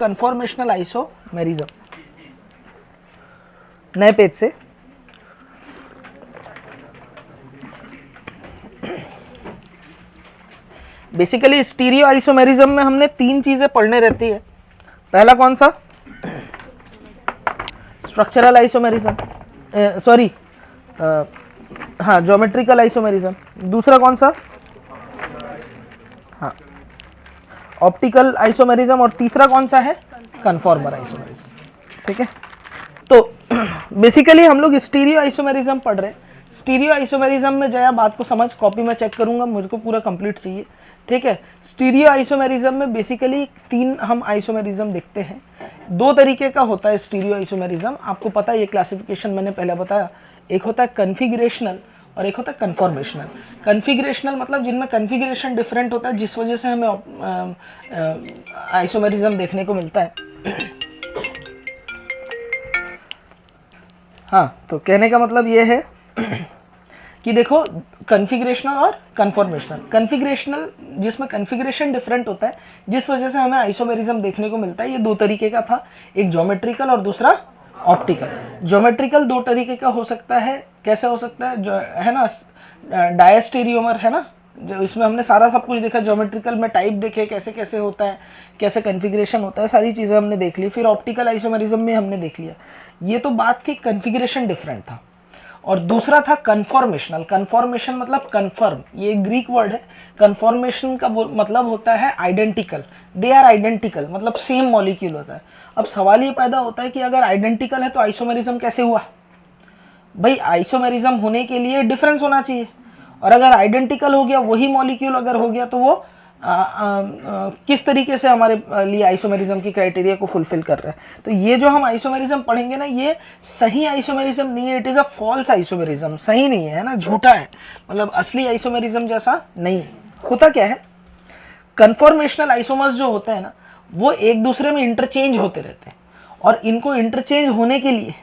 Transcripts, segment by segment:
Conformational isomerism, नए page से। Basically stereo isomerism में हमने तीन चीजें पढ़ने रहती है। पहला कौन सा? स्ट्रक्चरल आइसोमेरिज्म, सॉरी हाँ ज्योमेट्रिकल आइसोमेरिज्म। दूसरा कौन सा? हाँ ऑप्टिकल आइसोमेरिज्म। और तीसरा कौन सा है? Conformer isomerism. ठीक है, तो बेसिकली हम लोग स्टीरियो आइसोमेरिज्म पढ़ रहे हैं। स्टीरियो आइसोमेरिज्म में जया बात को समझ, कॉपी में चेक करूंगा, मुझे को पूरा कंप्लीट चाहिए। ठीक है, स्टीरियो आइसोमेरिज्म में बेसिकली तीन हम आइसोमेरिज्म देखते हैं। दो तरीके का होता है स्टीरियो आइसोमेरिज्म, आपको पता है ये क्लासिफिकेशन मैंने पहले बताया। एक होता है कन्फिगरेशनल और एक होता है कन्फॉर्मेशनल। कन्फिगरेशनल मतलब जिनमें कन्फिगरेशन डिफरेंट होता है, जिस वजह से हमें आइसोमेरिज्म देखने को मिलता है। हाँ, तो कहने का मतलब ये है कि देखो कन्फिगरेशनल और कन्फॉर्मेशनल। कन्फिगरेशनल जिसमें कन्फिगरेशन डिफरेंट होता है, जिस वजह से हमें आइसोमेरिज्म देखने को मिलता है, ये दो तरीके का था, एक ज्योमेट्रिकल और दूसरा ऑप्टिकल। ज्योमेट्रिकल दो तरीके का हो सकता है। कैसे हो सकता है? जो है ना डायस्टेरियोमर है ना, जो इसमें हमने सारा सब कुछ देखा। ज्योमेट्रिकल में टाइप देखे कैसे कैसे होता है, कैसे कन्फिगरेशन होता है, सारी चीज़ें हमने देख ली। फिर ऑप्टिकल आइसोमेरिज्म में हमने देख लिया। ये तो बात थी कन्फिगरेशन डिफरेंट था। और दूसरा था कन्फॉर्मेशनल। कन्फॉर्मेशन मतलब कन्फर्म, ये ग्रीक वर्ड है। कन्फॉर्मेशन का मतलब होता है आइडेंटिकल, दे आर आइडेंटिकल, मतलब सेम मॉलिक्यूल होता है। अब सवाल ये पैदा होता है कि अगर आइडेंटिकल है तो आइसोमेरिज्म कैसे हुआ? भाई आइसोमेरिज्म होने के लिए डिफरेंस होना चाहिए, और अगर आइडेंटिकल हो गया, वही मॉलिक्यूल अगर हो गया, तो वो किस तरीके से हमारे लिए आइसोमेरिज्म की क्राइटेरिया को फुलफिल कर रहा है। तो ये जो हम आइसोमेरिज्म पढ़ेंगे ना, ये सही आइसोमेरिज्म नहीं है, it is a false isomerism. सही नहीं है ना, झूठा है, मतलब असली आइसोमेरिज्म जैसा नहीं है। होता क्या है, कन्फॉर्मेशनल आइसोमर्स जो होते हैं ना, वो एक दूसरे में इंटरचेंज होते रहते हैं, और इनको इंटरचेंज होने के लिए,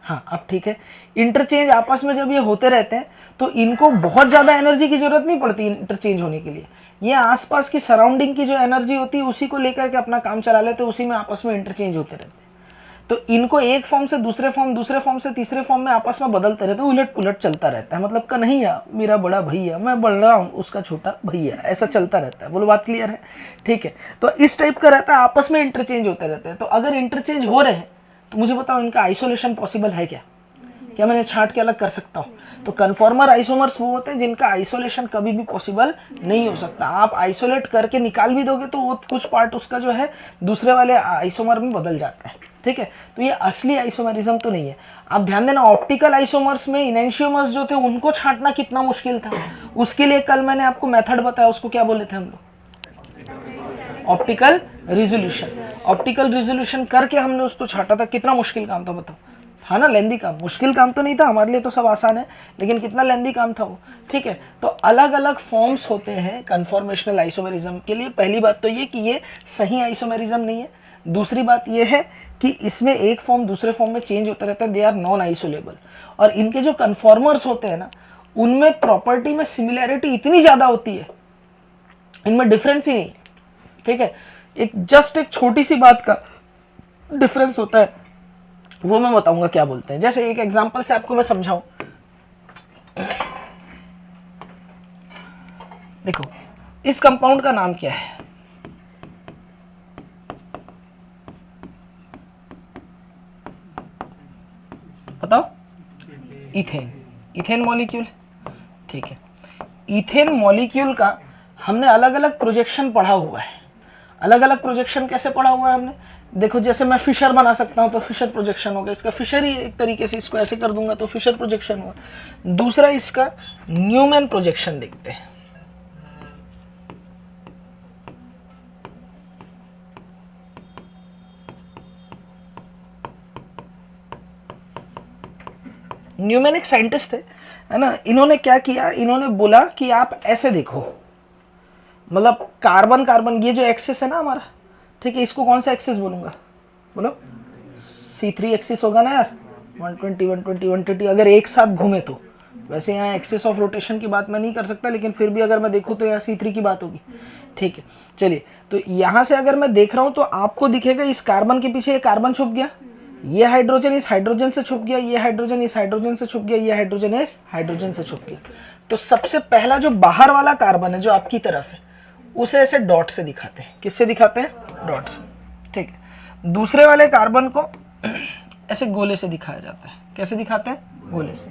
हाँ अब ठीक है, इंटरचेंज आपस में जब ये होते रहते हैं तो इनको बहुत ज़्यादा एनर्जी की जरूरत नहीं पड़ती इंटरचेंज होने के लिए। ये आसपास की सराउंडिंग की जो एनर्जी होती है उसी को लेकर के अपना काम चला लेते हैं, उसी में आपस में इंटरचेंज होते रहते हैं। तो इनको एक फॉर्म से दूसरे फॉर्म, दूसरे फॉर्म से तीसरे फॉर्म में आपस में बदलते रहते हैं, उलट पुलट चलता रहता है। मतलब कन्हैया मेरा बड़ा भैया, मैं बढ़ रहा हूँ उसका छोटा भैया, ऐसा चलता रहता है। बोलो बात क्लियर है? ठीक है, तो इस टाइप का रहता है, आपस में इंटरचेंज होते रहते हैं। तो अगर इंटरचेंज हो रहे हैं तो मुझे बताओ इनका आइसोलेशन पॉसिबल है क्या? क्या मैंने छांट के अलग कर सकता हूँ? तो कन्फॉर्मर आइसोमर्स वो होते हैं जिनका आइसोलेशन कभी भी पॉसिबल नहीं हो सकता। आप आइसोलेट करके निकाल भी दोगे तो वो कुछ पार्ट उसका जो है दूसरे वाले आइसोमर में बदल जाता है। ठीक है, तो ये असली आइसोमेरिज्म तो नहीं है। आप ध्यान देना, ऑप्टिकल आइसोमर्स में इनेंशियोमर्स जो थे उनको छांटना कितना मुश्किल था। उसके लिए कल मैंने आपको मेथड बताया, उसको क्या बोले थे हम लोग? Optical resolution. ऑप्टिकल रिजोल्यूशन करके हमने उसको छांटा था। कितना मुश्किल काम था बताओ? हाँ ना, लेंदी काम। मुश्किल काम तो नहीं था, हमारे लिए तो सब आसान है, लेकिन कितना लेंदी काम था वो। ठीक है, तो अलग अलग फॉर्म्स होते हैं कन्फॉर्मेशनल आइसोमेरिज्म के लिए। पहली बात तो ये कि ये सही आइसोमेरिज्म नहीं है। दूसरी बात ये है कि इसमें एक फॉर्म दूसरे फॉर्म में चेंज होता रहता है, दे आर नॉन आइसोलेबल। और इनके जो कन्फॉर्मर्स होते हैं ना, उनमें प्रॉपर्टी में सिमिलैरिटी इतनी ज़्यादा होती है, इनमें डिफरेंस ही नहीं। ठीक है, एक जस्ट एक छोटी सी बात का डिफरेंस होता है, वो मैं बताऊंगा क्या बोलते हैं। जैसे एक एग्जांपल से आपको मैं समझाऊं। देखो, इस कंपाउंड का नाम क्या है? बताओ। इथेन। Ethane molecule. ठीक है, इथेन मॉलिक्यूल का हमने अलग अलग प्रोजेक्शन पढ़ा हुआ है। अलग अलग प्रोजेक्शन कैसे पढ़ा हुआ है हमने? देखो, जैसे मैं फिशर बना सकता हूं तो फिशर प्रोजेक्शन होगा, इसका फिशर ही एक तरीके से, इसको ऐसे कर दूंगा तो फिशर प्रोजेक्शन हुआ। दूसरा इसका न्यूमैन प्रोजेक्शन देखते हैं। न्यूमैन एक साइंटिस्ट थे, है ना। इन्होंने क्या किया, इन्होंने बोला कि आप ऐसे देखो, मतलब कार्बन कार्बन, ये जो एक्सिस है ना हमारा, ठीक है, इसको कौन सा एक्सिस बोलूंगा? बोलो। C3 एक्सिस होगा ना यार, 120 120 130 अगर एक साथ घूमे तो। वैसे यहाँ एक्सिस ऑफ रोटेशन की बात मैं नहीं कर सकता, लेकिन फिर भी अगर मैं देखूँ तो यहाँ C3 की बात होगी। ठीक है, चलिए तो यहाँ से अगर मैं देख रहा हूँ तो आपको दिखेगा इस कार्बन के पीछे ये कार्बन छुप गया, ये हाइड्रोजन इस हाइड्रोजन से छुप गया, ये हाइड्रोजन इस हाइड्रोजन से छुप गया, ये हाइड्रोजन इस हाइड्रोजन से छुप गया। तो सबसे पहला जो बाहर वाला कार्बन है जो आपकी तरफ है उसे ऐसे डॉट से दिखाते हैं। किससे दिखाते हैं? डॉट से, ठीक है। दूसरे वाले कार्बन को ऐसे गोले से दिखाया जाता है। कैसे दिखाते हैं? गोले से।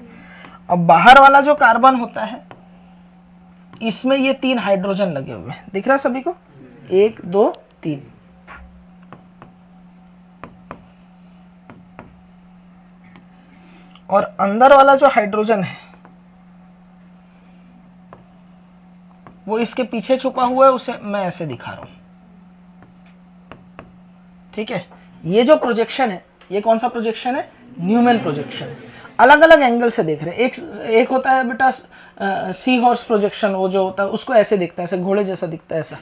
अब बाहर वाला जो कार्बन होता है इसमें ये 3 हाइड्रोजन लगे हुए हैं, दिख रहा है सभी को? 1 2 3। और अंदर वाला जो हाइड्रोजन है वो इसके पीछे छुपा हुआ है, उसे मैं ऐसे दिखा रहा हूं, ठीक है। ये जो प्रोजेक्शन है ये कौन सा प्रोजेक्शन है? Newman projection. अलग अलग एंगल से देख रहे हैं। एक होता है बेटा सी हॉर्स प्रोजेक्शन, वो जो होता है उसको ऐसे दिखता है, ऐसे घोड़े जैसा दिखता है ऐसा,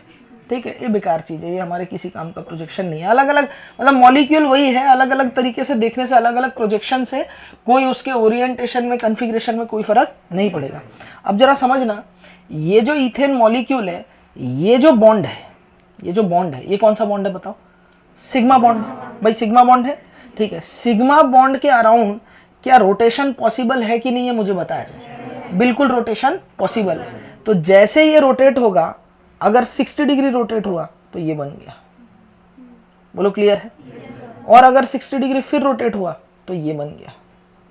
ठीक है। ये बेकार चीज है, ये हमारे किसी काम का प्रोजेक्शन नहीं है। अलग अलग मतलब मॉलिक्यूल वही है, अलग अलग तरीके से देखने से, अलग अलग प्रोजेक्शन से कोई उसके ओरिएंटेशन में, कन्फिग्रेशन में कोई फर्क नहीं पड़ेगा। अब जरा समझना, ये जो इथेन मॉलिक्यूल है, ये जो बॉन्ड है, ये जो बॉन्ड है, ये कौन सा बॉन्ड है बताओ? Sigma bond. भाई सिग्मा बॉन्ड है, ठीक है। सिग्मा बॉन्ड के अराउंड क्या रोटेशन पॉसिबल है कि नहीं है मुझे बताया जाए। बिल्कुल रोटेशन पॉसिबल है। तो जैसे ये रोटेट होगा, अगर 60 डिग्री रोटेट हुआ तो ये बन गया, बोलो क्लियर है? और अगर 60 डिग्री फिर रोटेट हुआ तो ये बन गया,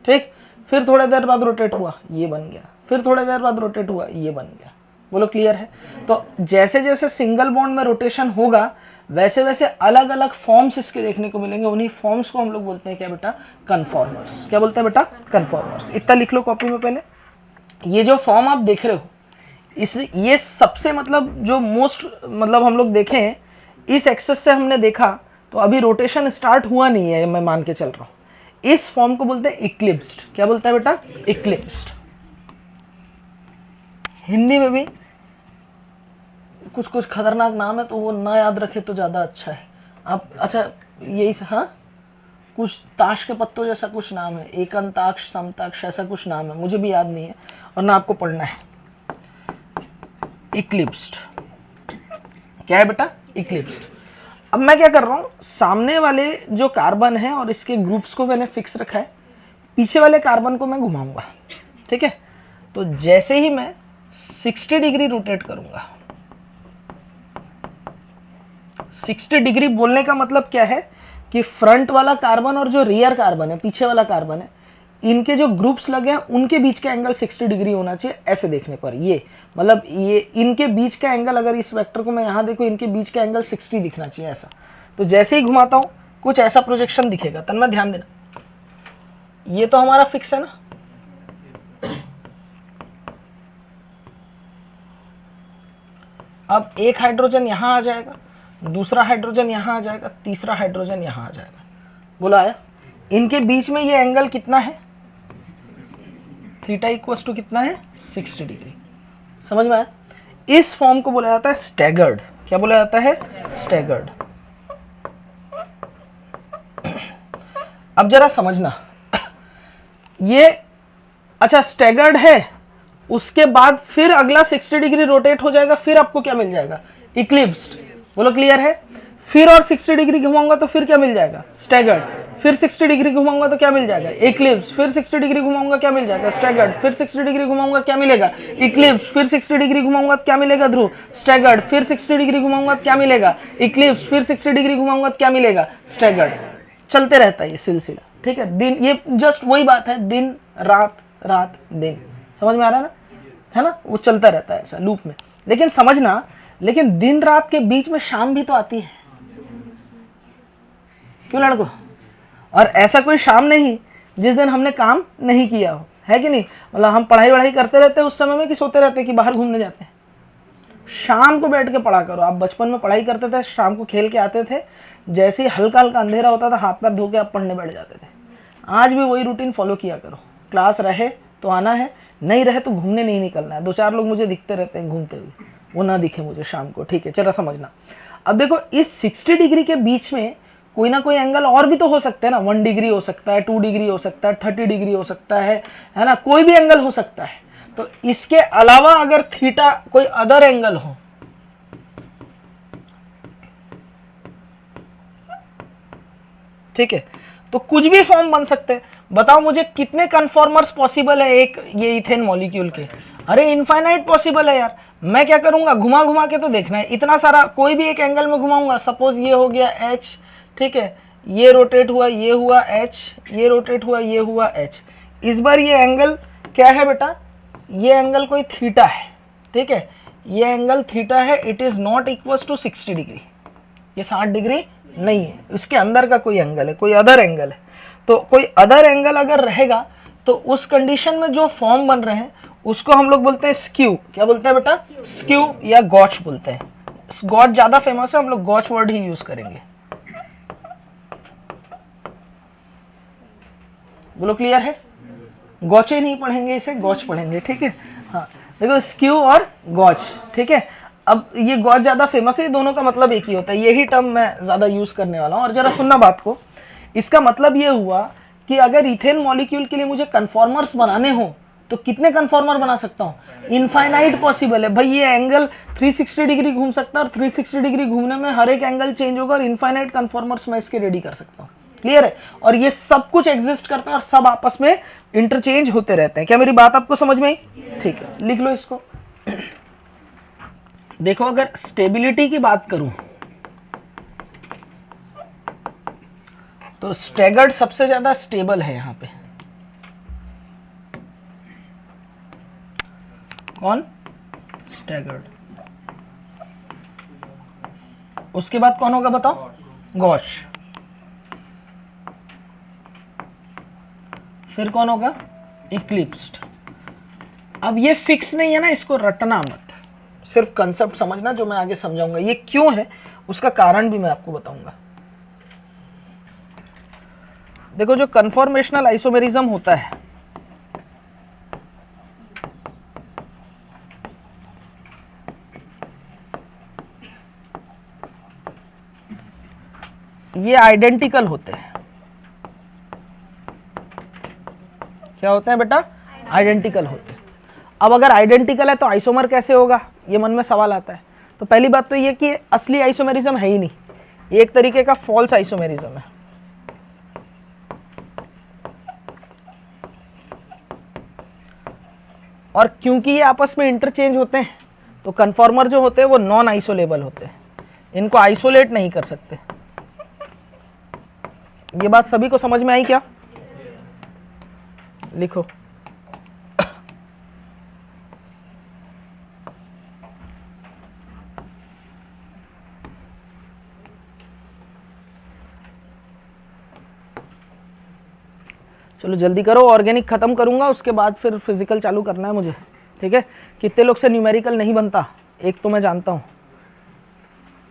ठीक। फिर थोड़ी देर बाद रोटेट हुआ, ये बन गया, फिर थोड़ी देर बाद रोटेट हुआ, ये बन गया, बोलो क्लियर है? तो जैसे जैसे सिंगल बॉन्ड में रोटेशन होगा वैसे वैसे अलग अलग फॉर्म्स इसके देखने को मिलेंगे। उन्हीं फॉर्म्स को हम लोग बोलते हैं क्या बेटा? कन्फॉर्मर्स। क्या बोलते हैं बेटा? कन्फॉर्मर्स। इतना लिख लो कॉपी में पहले। ये जो फॉर्म आप देख रहे हो ये सबसे मतलब जो मोस्ट मतलब हम लोग देखें इस एक्सेस से हमने देखा तो अभी रोटेशन स्टार्ट हुआ नहीं है, मैं मान के चल रहा हूं। इस फॉर्म को बोलते हैं इक्लिप्स्ड। क्या बोलता है बेटा? इक्लिप्स्ड। हिंदी में भी कुछ कुछ खतरनाक नाम है तो वो ना याद रखे तो ज्यादा अच्छा है। आप अच्छा यही हाँ, कुछ ताश के पत्तों जैसा कुछ नाम है, एकंताक्ष, समताक्ष, ऐसा कुछ नाम है, मुझे भी याद नहीं है और ना आपको पढ़ना है। इक्लिप्स्ड क्या है बेटा? इक्लिप्स्ड। अब मैं क्या कर रहा हूं, सामने वाले जो कार्बन है और इसके ग्रुप्स को मैंने फिक्स रखा है, पीछे वाले कार्बन को मैं घुमाऊंगा, ठीक है। तो जैसे ही मैं 60 डिग्री रोटेट करूंगा, 60 डिग्री बोलने का मतलब क्या है कि फ्रंट वाला कार्बन और जो रियर कार्बन है, पीछे वाला कार्बन है, इनके जो ग्रुप्स लगे हैं उनके बीच का एंगल 60 डिग्री होना चाहिए। ऐसे देखने पर ये मतलब ये इनके बीच का एंगल, अगर इस वेक्टर को मैं यहाँ देखूँ, इनके बीच का एंगल 60 दिखना चाहिए ऐसा। तो जैसे ही घुमाता हूँ कुछ ऐसा प्रोजेक्शन दिखेगा। तन्मय ध्यान देना, ये तो हमारा फिक्स है ना। अब एक हाइड्रोजन यहाँ आ जाएगा, दूसरा हाइड्रोजन यहाँ आ जाएगा, तीसरा हाइड्रोजन यहाँ आ जाएगा, बोला आया। इनके बीच में ये एंगल कितना है? थीटा इक्वल्स टू कितना है? 60 डिग्री। समझ में आया? इस फॉर्म को बोला जाता है स्टैगर्ड। क्या बोला जाता है? स्टैगर्ड। अब जरा समझना, ये अच्छा स्टैगर्ड है, उसके बाद फिर अगला 60 डिग्री रोटेट हो जाएगा, फिर आपको क्या मिल जाएगा? इक्लिप्स्ड। बोलो क्लियर है? फिर और 60 डिग्री घुमाऊंगा तो फिर क्या मिल जाएगा? स्टैगर्ड। फिर 60 डिग्री घुमाऊंगा तो क्या मिल जाएगा? इक्लिप्स। फिर 60 डिग्री घुमाऊंगा क्या मिल जाएगा? स्टैगर्ड। फिर 60 डिग्री घुमाऊंगा क्या मिलेगा? इक्लिप्स। फिर 60 डिग्री घुमाऊंगा क्या मिलेगा? ध्रुव। स्टैगर्ड। फिर 60 डिग्री घुमाऊंगा क्या मिलेगा? इक्लिप्स। फिर 60 डिग्री घुमाऊंगा क्या मिलेगा? स्टैगर्ड। चलते रहता है ये सिलसिला, ठीक है। दिन, ये जस्ट वही बात है, दिन रात रात दिन। समझ में आ रहा है ना? है ना? वो चलता रहता है ऐसा लूप में। लेकिन समझना, लेकिन दिन रात के बीच में शाम भी तो आती है, क्यों लड़कों? और ऐसा कोई शाम नहीं जिस दिन हमने काम नहीं किया हो, है कि नहीं? मतलब हम पढ़ाई वढ़ाई करते रहते हैं उस समय में, कि सोते रहते हैं, कि बाहर घूमने जाते हैं। शाम को बैठ के पढ़ा करो। आप बचपन में पढ़ाई करते थे, शाम को खेल के आते थे, जैसे ही हल्का हल्का अंधेरा होता था हाथ पैर धो के आप पढ़ने बैठ जाते थे। आज भी वही रूटीन फॉलो किया करो। क्लास रहे तो आना है, नहीं रहे तो घूमने नहीं निकलना है। 2-4 लोग मुझे दिखते रहते हैं घूमते हुए, वो ना दिखे मुझे शाम को, ठीक है। चलो समझना। अब देखो, इस 60 डिग्री के बीच में कोई ना कोई एंगल और भी तो हो सकता है ना। 1 डिग्री हो सकता है, 2 डिग्री हो सकता है, 30 डिग्री हो सकता है ना? कोई भी एंगल हो सकता है। तो इसके अलावा अगर थीटा कोई अदर एंगल हो ठीक है, तो कुछ भी फॉर्म बन सकते हैं। बताओ मुझे कितने कन्फॉर्मर्स पॉसिबल है एक ये इथेन मॉलिक्यूल के? अरे इनफाइनाइट पॉसिबल है यार। मैं क्या करूंगा, घुमा घुमा के तो देखना है, इतना सारा कोई भी एक एंगल में घुमाऊंगा। सपोज ये हो गया H, ठीक है, ये रोटेट हुआ, ये हुआ H, ये रोटेट हुआ, ये हुआ H। इस बार ये एंगल क्या है बेटा, ये एंगल कोई थीटा है, ठीक है, ये एंगल थीटा है। It is not equal to 60 degree, ये 60 डिग्री नहीं है, इसके अंदर का कोई एंगल है, कोई अदर एंगल है। तो कोई अदर एंगल अगर रहेगा तो उस कंडीशन में जो फॉर्म बन रहे हैं उसको हम लोग बोलते हैं स्क्यू। क्या बोलते हैं बेटा? स्क्यू या गॉच बोलते हैं। गॉच ज्यादा फेमस है, हम लोग गॉच वर्ड ही यूज करेंगे। बोलो क्लियर है? गॉचे नहीं पढ़ेंगे, इसे गॉच पढ़ेंगे, ठीक है। हाँ देखो, स्क्यू और गॉच, ठीक है। अब ये गॉच ज्यादा फेमस है, दोनों का मतलब एक ही होता है, यही टर्म मैं ज्यादा यूज करने वाला हूँ। और जरा सुनना बात को, इसका मतलब ये हुआ कि अगर इथेन मॉलिक्यूल के लिए मुझे कन्फॉर्मर्स बनाने हो तो कितने कन्फॉर्मर बना सकता हूँ? इनफाइनाइट पॉसिबल है भाई। ये एंगल 360 डिग्री घूम सकता है और 360 डिग्री घूमने में हर एक एंगल चेंज होगा और इनफाइनाइट कन्फॉर्मर्स मैं इसके रेडी कर सकता हूँ। क्लियर है? और ये सब कुछ एग्जिस्ट करता है और सब आपस में इंटरचेंज होते रहते हैं। क्या मेरी बात आपको समझ में आई? ठीक है, लिख लो इसको। देखो, अगर स्टेबिलिटी की बात करूं तो स्टैगर्ड सबसे ज्यादा स्टेबल है यहां पे। कौन? स्टैगर्ड। उसके बाद कौन होगा बताओ? गॉच। फिर कौन होगा? इक्लिप्स्ड। अब ये फिक्स नहीं है ना, इसको रटना मत, सिर्फ कंसेप्ट समझना जो मैं आगे समझाऊंगा। ये क्यों है उसका कारण भी मैं आपको बताऊंगा। देखो, जो कन्फॉर्मेशनल आइसोमेरिज्म होता है, ये आइडेंटिकल होते हैं। क्या होते हैं बेटा? आइडेंटिकल होते हैं। अब अगर आइडेंटिकल है तो आइसोमर कैसे होगा, ये मन में सवाल आता है। तो पहली बात तो ये कि असली आइसोमेरिज्म है ही नहीं, ये एक तरीके का फॉल्स आइसोमेरिज्म है। और क्योंकि ये आपस में इंटरचेंज होते हैं तो कन्फॉर्मर जो होते हैं वो नॉन आइसोलेबल होते हैं, इनको आइसोलेट नहीं कर सकते। ये बात सभी को समझ में आई क्या? लिखो। चलो जल्दी करो, ऑर्गेनिक खत्म करूंगा, उसके बाद फिर फिजिकल चालू करना है मुझे, ठीक है। कितने लोग से न्यूमेरिकल नहीं बनता? एक तो मैं जानता हूं,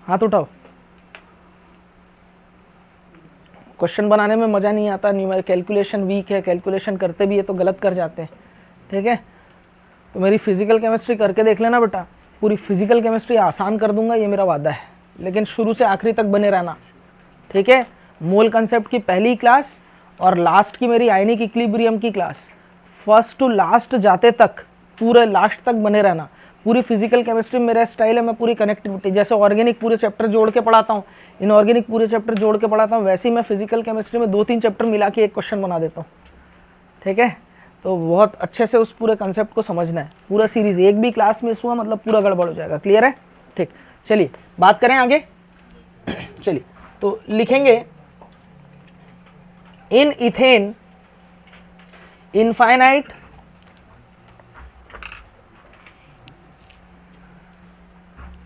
हाथ उठाओ। क्वेश्चन बनाने में मजा नहीं आता, कैलकुलेशन वीक है, कैलकुलेशन करते भी है तो गलत कर जाते हैं, ठीक है। तो मेरी फिजिकल केमिस्ट्री करके देख लेना बेटा, पूरी फिजिकल केमिस्ट्री आसान कर दूंगा, ये मेरा वादा है। लेकिन शुरू से आखिरी तक बने रहना, ठीक है। मोल कंसेप्ट की पहली क्लास और लास्ट की मेरी आयनिक इक्विलिब्रियम की क्लास, फर्स्ट टू लास्ट जाते तक पूरे लास्ट तक बने रहना। पूरी फिजिकल केमिस्ट्री मेरा स्टाइल है, मैं पूरी कनेक्टिविटी, जैसे ऑर्गेनिक पूरे चैप्टर जोड़ के पढ़ाता हूँ, इनऑर्गेनिक पूरे चैप्टर जोड़ के पढ़ाता हूँ, वैसे ही मैं फिजिकल केमिस्ट्री में 2-3 चैप्टर मिला के एक क्वेश्चन बना देता हूँ, ठीक है। तो बहुत अच्छे से उस पूरे कंसेप्ट को समझना है। पूरा सीरीज, एक भी क्लास मिस हुआ मतलब पूरा गड़बड़ हो जाएगा। क्लियर है? ठीक, चलिए बात करें आगे। चलिए तो लिखेंगे इन इथेन इनफाइनाइट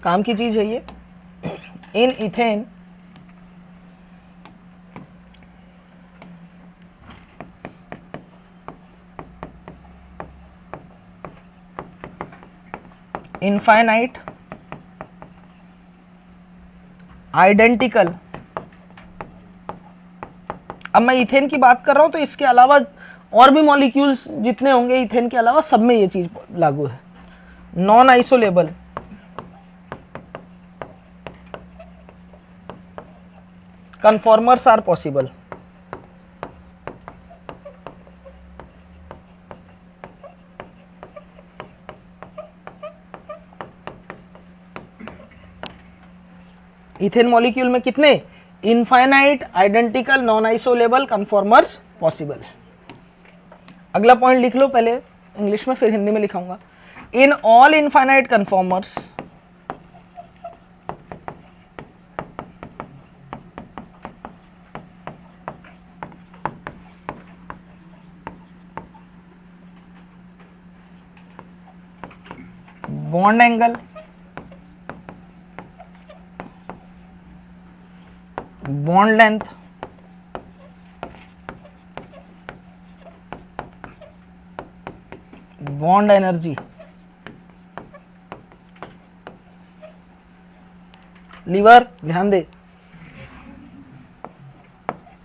काम की चीज है ये। इन इथेन इनफाइनाइट आइडेंटिकल। अब मैं इथेन की बात कर रहा हूं तो इसके अलावा और भी मॉलिक्यूल्स जितने होंगे इथेन के अलावा, सब में ये चीज लागू है। Non isolable, conformers are possible। Ethane molecule में कितने? Infinite identical non isolable conformers possible है। अगला पॉइंट लिख लो पहले इंग्लिश में, फिर हिंदी में लिखाऊंगा। In all infinite conformers bond angle, bond length, bond energy, लीवर ध्यान दे,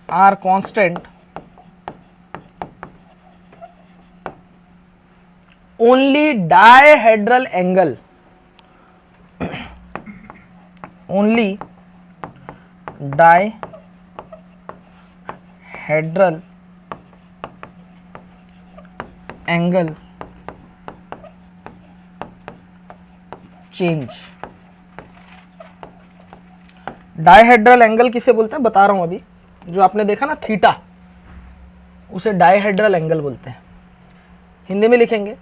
are constant only dihedral angle, only dihedral angle change. Dihedral angle किसे बोलते हैं बता रहा हूं अभी, जो आपने देखा ना थीटा, उसे डायहेड्रल एंगल बोलते हैं। हिंदी में लिखेंगे,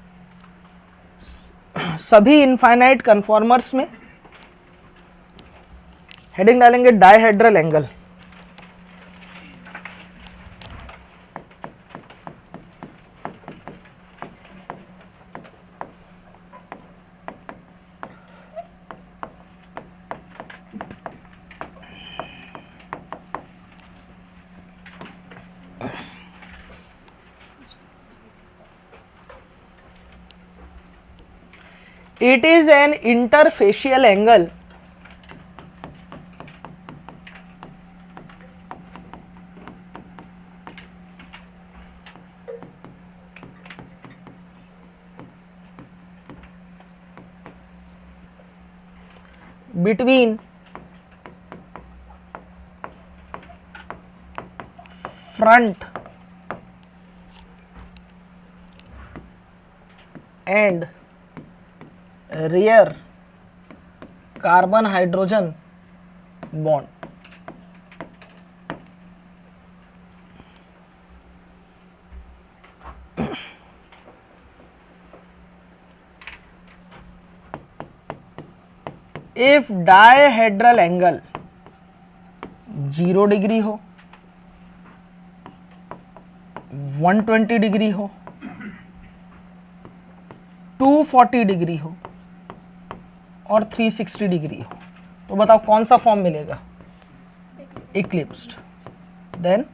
सभी इनफाइनाइट कन्फॉर्मर्स में हेडिंग डालेंगे dihedral angle. It is an interfacial angle between front and rear carbon hydrogen bond। if dihedral angle 0 degree हो, 120 डिग्री हो, 240 डिग्री हो और 360 डिग्री हो, तो बताओ कौन सा फॉर्म मिलेगा? इक्लिप्स्ड। देन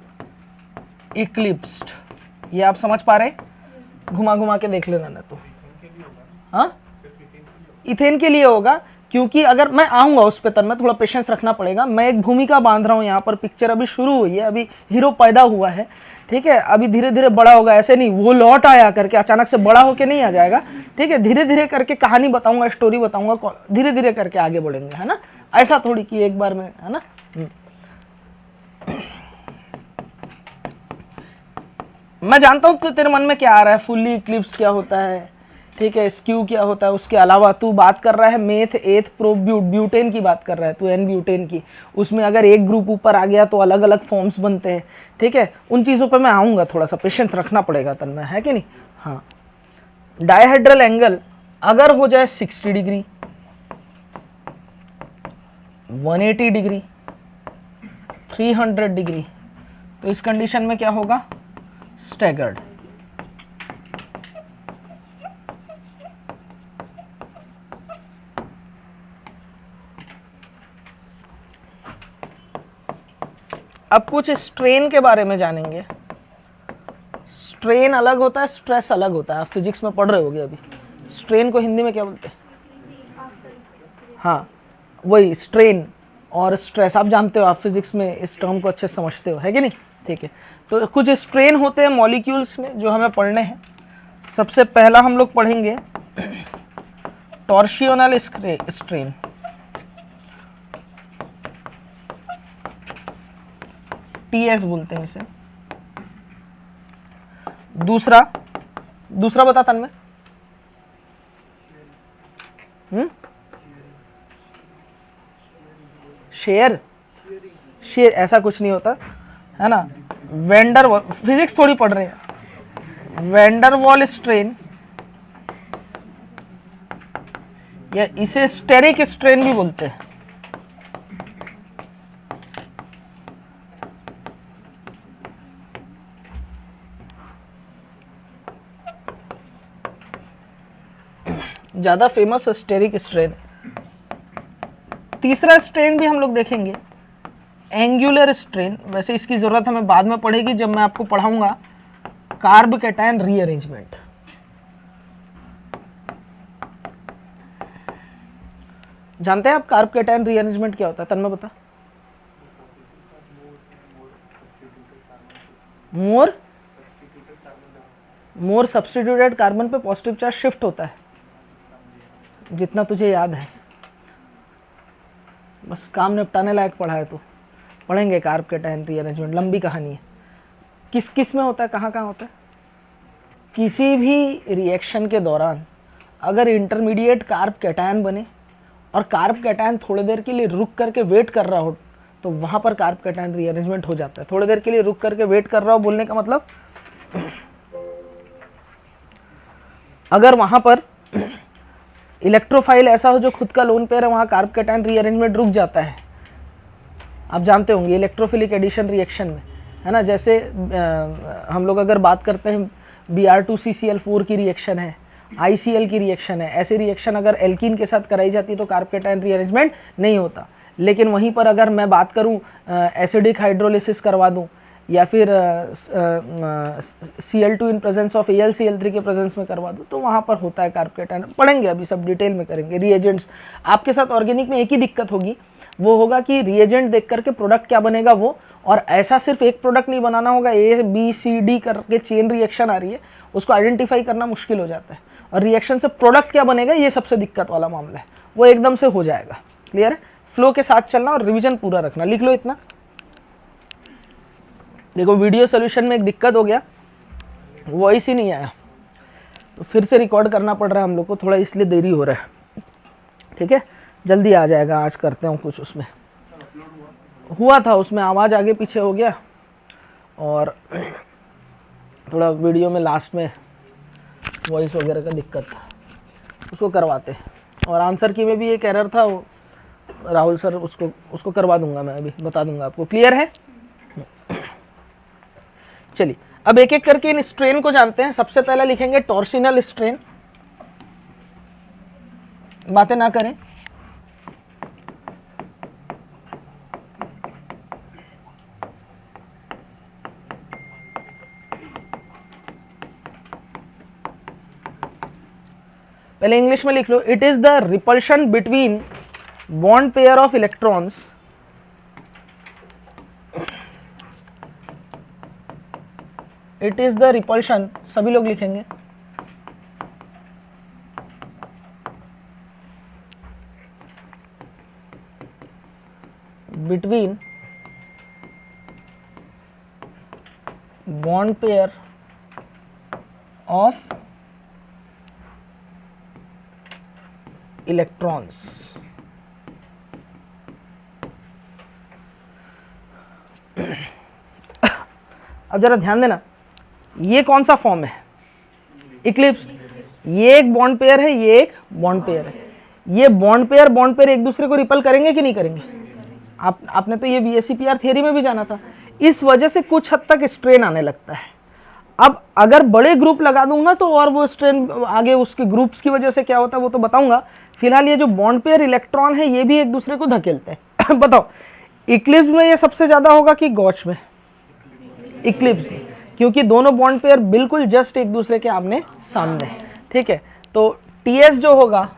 इक्लिप्स्ड, ये आप समझ पा रहे? घुमा घुमा के देख लेना ना तो। हाँ, इथेन के लिए होगा, क्योंकि अगर मैं आऊंगा उस पे, तब मैं थोड़ा पेशेंस रखना पड़ेगा। मैं एक भूमिका बांध रहा हूँ यहाँ पर, पिक्चर अभी शुरू हुई है, अभी हीरो पैदा हुआ है, ठीक है, अभी धीरे धीरे बड़ा होगा। ऐसे नहीं वो लौट आया करके अचानक से बड़ा होके नहीं आ जाएगा, ठीक है, धीरे धीरे करके कहानी बताऊंगा, स्टोरी बताऊंगा, धीरे धीरे करके आगे बढ़ेंगे, है ना। ऐसा थोड़ी कि एक बार में, है ना। मैं जानता हूं तो तेरे मन में क्या आ रहा है, फुल्ली इक्लिप्स क्या होता है, ठीक है, स्क्यू क्या होता है, उसके अलावा तू बात कर रहा है मेथ, एथ, प्रोब्यूट, ब्यूटेन की बात कर रहा है तू, एन ब्यूटेन की। उसमें अगर एक ग्रुप ऊपर आ गया तो अलग अलग फॉर्म्स बनते हैं, ठीक है, उन चीज़ों पे मैं आऊँगा, थोड़ा सा पेशेंस रखना पड़ेगा तन्मय, है कि नहीं। हाँ, डायहेड्रल एंगल अगर हो जाए 60 डिग्री, 180 डिग्री, 300 डिग्री, तो इस कंडीशन में क्या होगा? स्टैगर्ड। अब कुछ स्ट्रेन के बारे में जानेंगे। स्ट्रेन अलग होता है, स्ट्रेस अलग होता है, आप फिजिक्स में पढ़ रहे होगे अभी। स्ट्रेन को हिंदी में क्या बोलते हैं? हाँ, वही स्ट्रेन और स्ट्रेस, आप जानते हो, आप फिजिक्स में इस टर्म को अच्छे से समझते हो, है कि नहीं, ठीक है। तो कुछ स्ट्रेन होते हैं मॉलिक्यूल्स में जो हमें पढ़ने हैं। सबसे पहला हम लोग पढ़ेंगे टॉर्सियोनल स्ट्रेन। टीएस बोलते हैं इसे। दूसरा बता तन्मय। शेयर सोचिए ऐसा कुछ नहीं होता है ना। फिजिक्स थोड़ी पढ़ रहे हैं। वैंडरवॉल स्ट्रेन या इसे स्टेरिक स्ट्रेन भी बोलते हैं। ज्यादा फेमस स्टेरिक स्ट्रेन। तीसरा स्ट्रेन भी हम लोग देखेंगे, एंगुलर स्ट्रेन। वैसे इसकी जरूरत हमें बाद में पड़ेगी जब मैं आपको पढ़ाऊंगा कार्ब कैटायन रीअरेंजमेंट। जानते हैं आप कार्ब कैटायन रीअरेंजमेंट क्या होता है? तन्मय बता। मोर सब्स्टिट्यूटेड कार्बन पे पॉजिटिव चार्ज शिफ्ट होता है, जितना तुझे याद है। बस काम निपटाने लायक पढ़ा है तो पढ़ेंगे कार्ब कैटायन रीअरेंजमेंट, लंबी कहानी है। किस किस में होता है, कहाँ कहाँ होता है? किसी भी रिएक्शन के दौरान अगर इंटरमीडिएट कार्ब कैटायन बने और कार्ब कैटायन थोड़ी देर के लिए रुक करके वेट कर रहा हो तो वहाँ पर कार्ब कैटायन रीअरेंजमेंट हो जाता है। थोड़ी देर के लिए रुक करके वेट कर रहा हो बोलने का मतलब अगर वहाँ पर इलेक्ट्रोफाइल ऐसा हो जो खुद का लोन पेयर है, वहाँ कार्ब कैटायन रीअरेंजमेंट रुक जाता है। आप जानते होंगे इलेक्ट्रोफिलिक एडिशन रिएक्शन में, है ना। जैसे हम लोग अगर बात करते हैं Br2CCl4 की रिएक्शन है, ICl की रिएक्शन है, ऐसी रिएक्शन अगर एल्कीन के साथ कराई जाती है तो कार्ब कैटायन रीअरेंजमेंट नहीं होता। लेकिन वहीं पर अगर मैं बात करूं एसिडिक हाइड्रोलिसिस करवा दूं या फिर Cl2 in presence of AlCl3 के प्रेजेंस में करवा दूं तो वहाँ पर होता है कार्ब कैटायन। पढ़ेंगे, अभी सब डिटेल में करेंगे। रिएजेंट्स आपके साथ ऑर्गेनिक में एक ही दिक्कत होगी, वो होगा कि रिएजेंट देख करके प्रोडक्ट क्या बनेगा वो, और ऐसा सिर्फ एक प्रोडक्ट नहीं बनाना होगा, A B C D करके चेन रिएक्शन आ रही है, उसको आइडेंटिफाई करना मुश्किल हो जाता है। और रिएक्शन से प्रोडक्ट क्या बनेगा ये सबसे दिक्कत वाला मामला है, वो एकदम से हो जाएगा। क्लियर है? फ्लो के साथ चलना और रिवीजन पूरा रखना। लिख लो इतना। देखो वीडियो सोल्यूशन में एक दिक्कत हो गया, वॉइस ही नहीं आया, तो फिर से रिकॉर्ड करना पड़ रहा है हम लोग को थोड़ा, इसलिए देरी हो रहा है। ठीक है, जल्दी आ जाएगा, आज करते हूँ कुछ। उसमें हुआ था, उसमें आवाज़ आगे पीछे हो गया और थोड़ा वीडियो में लास्ट में वॉइस वगैरह का दिक्कत था, उसको करवाते। और आंसर की में भी एक एरर था, वो राहुल सर उसको करवा दूंगा, मैं अभी बता दूंगा आपको। क्लियर है? चलिए अब एक एक करके इन स्ट्रेन को जानते हैं। सबसे पहले लिखेंगे टॉर्सिनल स्ट्रेन। बातें ना करें। पहले इंग्लिश में लिख लो। It is the repulsion between bond pair of electrons it is the repulsion, सभी लोग लिखेंगे, between bond pair of electrons. अब जरा ध्यान देना, ये कौन सा फॉर्म है? इक्लिप्स। ये एक बॉन्ड पेयर है, ये एक बॉन्ड पेयर है। ये बॉन्ड पेयर एक दूसरे को रिपल करेंगे कि नहीं करेंगे? आपने तो ये VSEPR थियरी में भी जाना था। इस वजह से कुछ हद तक स्ट्रेन आने लगता है। अब अगर बड़े ग्रुप लगा दूंगा तो और वो स्ट्रेन आगे उसके ग्रुप्स की वजह से क्या होता है वो तो बताऊंगा। फिलहाल ये जो बॉन्ड पेयर इलेक्ट्रॉन है ये भी एक दूसरे को धकेलते हैं। बताओ इक्लिप्स में ये सबसे ज्यादा होगा कि गॉच में? इक्लिप्स में, क्योंकि दोनों बॉन्ड पेयर बिल्कुल जस्ट एक दूसरे के आमने सामने। ठीक है, तो TS जो होगा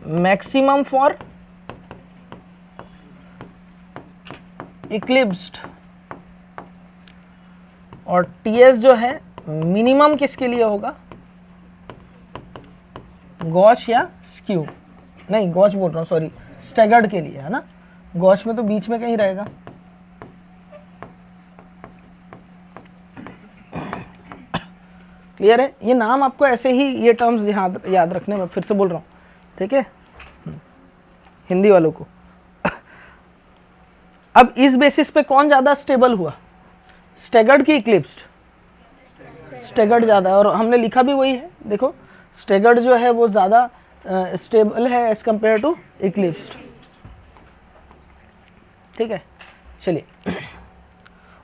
मैक्सिमम फॉर इक्लिप्स्ड, और TS जो है मिनिमम किसके लिए होगा? गॉच या स्क्यू, नहीं गॉच बोल रहा हूँ, सॉरी, स्टैगर्ड के लिए, है ना। गॉच में तो बीच में कहीं रहेगा। क्लियर है? ये नाम आपको ऐसे ही ये टर्म्स याद रखने में, फिर से बोल रहा हूँ, ठीक है, हिंदी वालों को। अब इस बेसिस पे कौन ज्यादा स्टेबल हुआ, स्टेगर्ड की इक्लिप्स्ड? स्टेगर्ड ज्यादा है, और हमने लिखा भी वही है, देखो स्टेगर्ड जो है वो ज्यादा स्टेबल है एज कंपेयर टू इक्लिप्स्ड। ठीक है, चलिए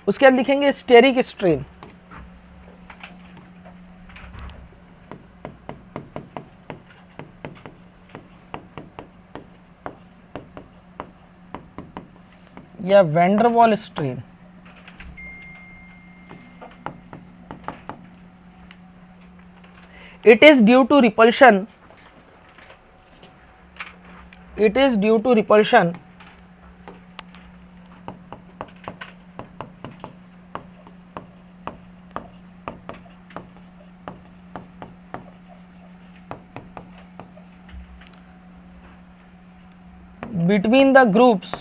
उसके बाद लिखेंगे स्टेरिक स्ट्रेन। या वैन डर वाल strain. It is due to repulsion. It is due to repulsion between the groups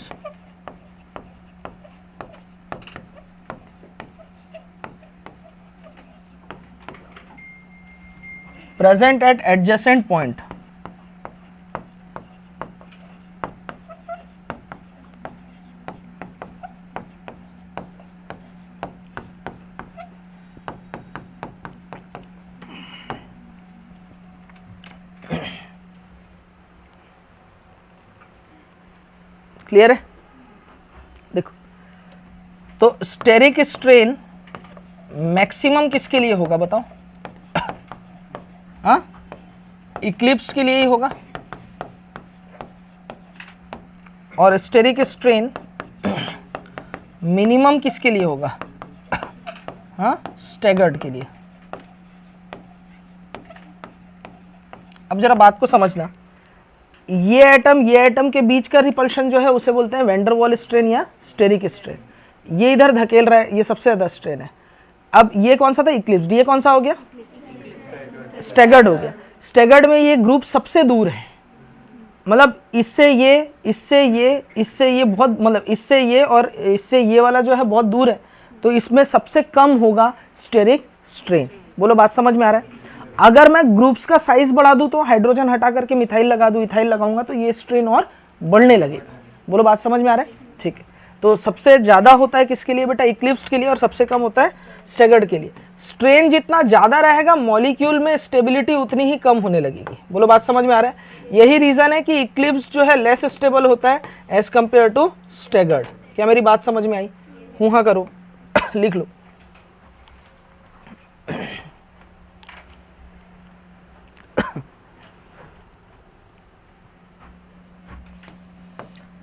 present at adjacent point. Clear है? देखो तो स्टेरिक स्ट्रेन मैक्सिमम किसके लिए होगा बताओ? हाँ, इक्लिप्स के लिए ही होगा। और स्टेरिक स्ट्रेन मिनिमम किसके लिए होगा? हाँ, स्टैगर्ड के लिए। अब जरा बात को समझना, ये एटम के बीच का रिपल्शन जो है उसे बोलते हैं वैन डर वाल स्ट्रेन या स्टेरिक स्ट्रेन। ये इधर धकेल रहा है, ये सबसे ज्यादा स्ट्रेन है। अब ये कौन सा था? इक्लिप्स्ड। ये कौन सा हो गया? स्टैगर्ड हो गया। स्टैगर्ड में ये ग्रुप सबसे दूर है, मतलब इससे ये बहुत, मतलब इससे ये और इससे ये वाला जो है बहुत दूर है, तो इसमें सबसे कम होगा स्टेरिक स्ट्रेन। बोलो बात समझ में आ रहा है? अगर मैं ग्रुप्स का साइज बढ़ा दूं तो हाइड्रोजन हटा करके मिथाइल लगा दूं, इथाइल लगाऊंगा तो ये स्ट्रेन और बढ़ने लगेगा। बोलो बात समझ में आ रहा है? ठीक है, तो सबसे ज्यादा होता है किसके लिए बेटा? इक्लिप्स्ड के लिए, और सबसे कम होता है स्टैगर्ड के लिए। स्ट्रेन जितना ज्यादा रहेगा मॉलिक्यूल में स्टेबिलिटी उतनी ही कम होने लगेगी। बोलो बात समझ में आ रहा है? यही रीजन है कि इक्लिप्स्ड जो है लेस स्टेबल होता है एज कंपेयर टू स्टैगर्ड। क्या मेरी बात समझ में आई? हूं हाँ करो लिख लो।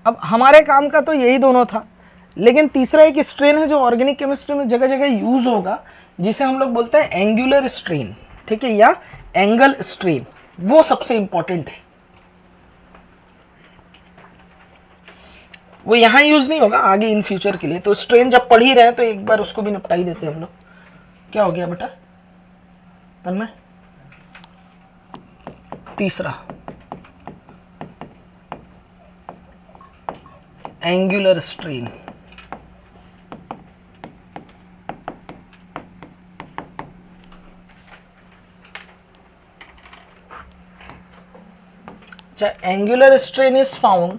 अब हमारे काम का तो यही दोनों था, लेकिन तीसरा एक स्ट्रेन है जो ऑर्गेनिक केमिस्ट्री में जगह जगह यूज होगा, जिसे हम लोग बोलते हैं एंगुलर स्ट्रेन। ठीक है, या एंगल स्ट्रेन। वो सबसे इंपॉर्टेंट है, वो यहां यूज नहीं होगा, आगे इन फ्यूचर के लिए। तो स्ट्रेन जब पढ़ ही रहे तो एक बार उसको भी निपटा ही देते हैं हम लोग। क्या हो गया बेटा पन में? तीसरा angular strain. Angular strain is found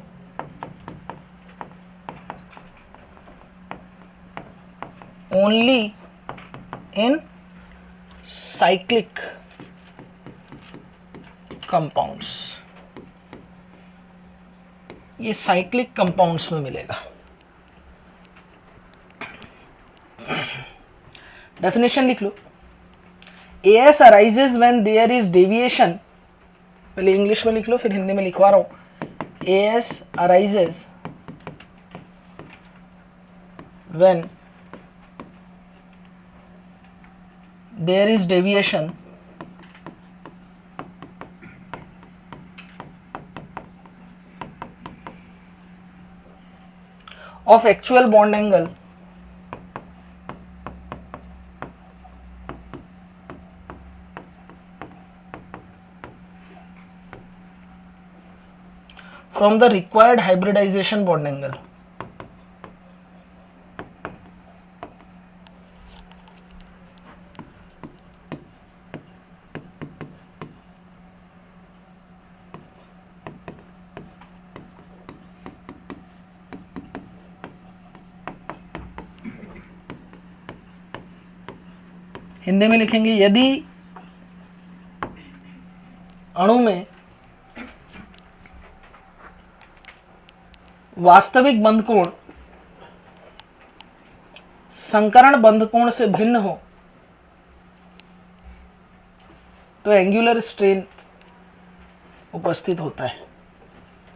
only in cyclic compounds। ये साइक्लिक कंपाउंड्स में मिलेगा। डेफिनेशन लिख लो। AS arises when there is deviation, पहले इंग्लिश में लिख लो फिर हिंदी में लिखवा रहा हूं। AS arises when there is deviation of actual bond angle from the required hybridization bond angle। Hindi में लिखेंगे यदि अणु में वास्तविक बंध कोण संकरण बंध कोण से भिन्न हो तो एंगुलर स्ट्रेन उपस्थित होता है।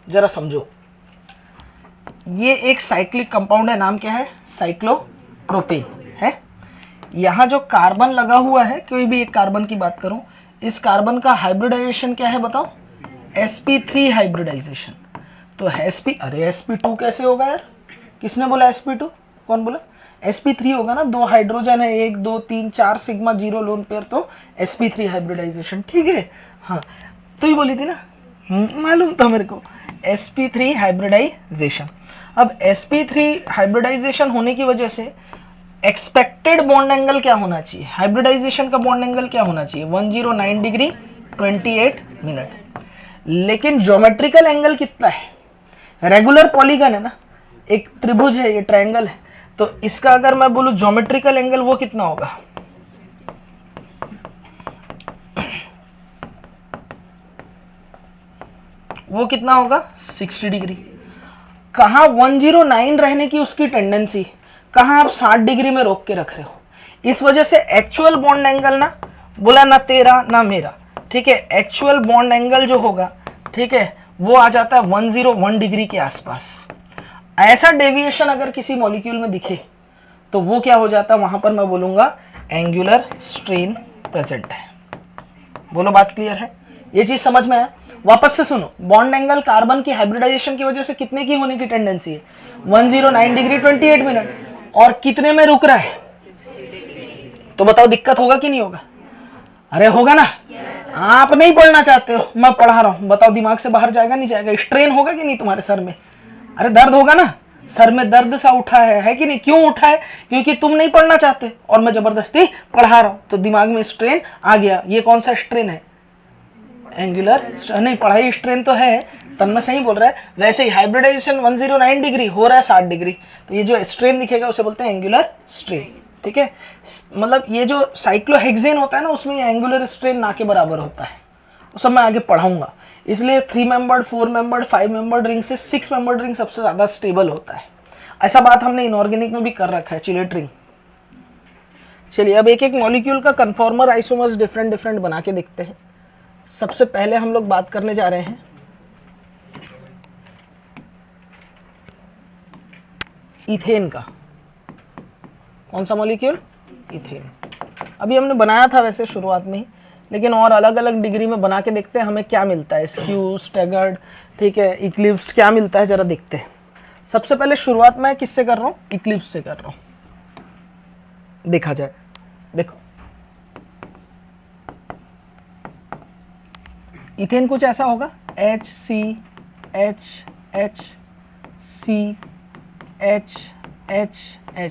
जरा समझो, ये एक साइक्लिक कंपाउंड है, नाम क्या है? साइक्लोप्रोपेन है। यहां जो कार्बन लगा हुआ है, कोई भी एक कार्बन की बात करूं, इस कार्बन का हाइब्रिडाइजेशन क्या है बताओ? sp3 hybridisation. तो अरे sp2 कैसे होगा यार? किसने बोला sp2? कौन बोला? sp3 होगा ना, 2 हाइड्रोजन है, 1 2 3 4 सिग्मा 0 लोन पेयर, तो sp3 हाइब्रिडाइजेशन। ठीक है, हाँ तो ही बोली थी ना, मालूम था मेरे को, sp3 हाइब्रिडाइजेशन। अब sp3 हाइब्रिडाइजेशन होने की वजह से एक्सपेक्टेड बॉन्ड एंगल क्या होना चाहिए? हाइब्रिडाइजेशन का बॉन्ड एंगल क्या होना चाहिए? 109 डिग्री 28 मिनट। लेकिन ज्योमेट्रिकल एंगल कितना है? रेगुलर पॉलीगन है ना, एक त्रिभुज है, ये ट्रायंगल है, तो इसका अगर मैं बोलूं ज्योमेट्रिकल एंगल वो कितना होगा? वो कितना होगा? 60 डिग्री। कहां 109 रहने की उसकी टेंडेंसी, कहां आप 60 डिग्री में रोक के रख रहे हो। इस वजह से एक्चुअल बॉन्ड एंगल ना, बोला ना तेरा ना मेरा, ठीक है, एक्चुअल बॉन्ड एंगल जो होगा, ठीक है, वो आ जाता है 101 डिग्री के आसपास। ऐसा डेविएशन अगर किसी मॉलिक्यूल में दिखे तो वो क्या हो जाता है? वहां पर मैं बोलूंगा एंगुलर स्ट्रेन प्रेजेंट है। बोलो बात क्लियर है? ये चीज समझ में है? वापस से सुनो, बॉन्ड एंगल कार्बन की हाइब्रिडाइजेशन की वजह से कितने की होने की टेंडेंसी है? 109 डिग्री 28 मिनट, और कितने में रुक रहा है? तो बताओ दिक्कत होगा कि नहीं होगा? अरे होगा ना। आप नहीं पढ़ना चाहते हो, मैं पढ़ा रहा हूं, बताओ दिमाग से बाहर जाएगा नहीं जाएगा? स्ट्रेन होगा कि नहीं तुम्हारे सर में? अरे दर्द होगा ना, सर में दर्द सा उठा है कि नहीं? क्यों उठा है? क्योंकि तुम नहीं पढ़ना चाहते और मैं जबरदस्ती पढ़ा रहा हूं, तो दिमाग में स्ट्रेन आ गया। ये कौन सा स्ट्रेन है? एंगुलर नहीं, पढ़ाई स्ट्रेन तो है, तन्मय सही बोल रहा है। वैसे ही हाइब्रिडाइजेशन 109 डिग्री हो रहा है 60 डिग्री, तो ये जो स्ट्रेन दिखेगा उसे बोलते हैं एंगुलर स्ट्रेन। ठीक है, मतलब ये जो साइक्लोहेक्सेन होता है ना, उसमें एंगुलर स्ट्रेन ना के बराबर होता है। वो सब मैं आगे पढ़ाऊंगा। इसलिए 3 मेंबर्ड, 4 मेंबर्ड, 5 मेंबर्ड रिंग से 6 मेंबर्ड रिंग सबसे ज्यादा स्टेबल होता है। ऐसा बात हमने इनऑर्गेनिक में भी कर रखा है, चिलेट रिंग। चलिए अब एक एक मॉलिक्यूल का कन्फॉर्मर आइसोमर्स डिफरेंट डिफरेंट बना के देखते हैं। सबसे पहले हम लोग बात करने जा रहे हैं इथेन का। कौन सा मॉलिक्यूल? इथेन। अभी हमने बनाया था वैसे शुरुआत में ही, लेकिन और अलग अलग डिग्री में बना के देखते हैं हमें क्या मिलता है। स्क्यू, स्टैगर्ड, ठीक है, इक्लिप्स्ड, क्या मिलता है जरा देखते हैं। सबसे पहले शुरुआत मैं किससे कर रहा हूँ? इक्लिप्स से कर रहा हूँ। देखा जाए, देखो इथेन कुछ ऐसा होगा, HCHHCHH,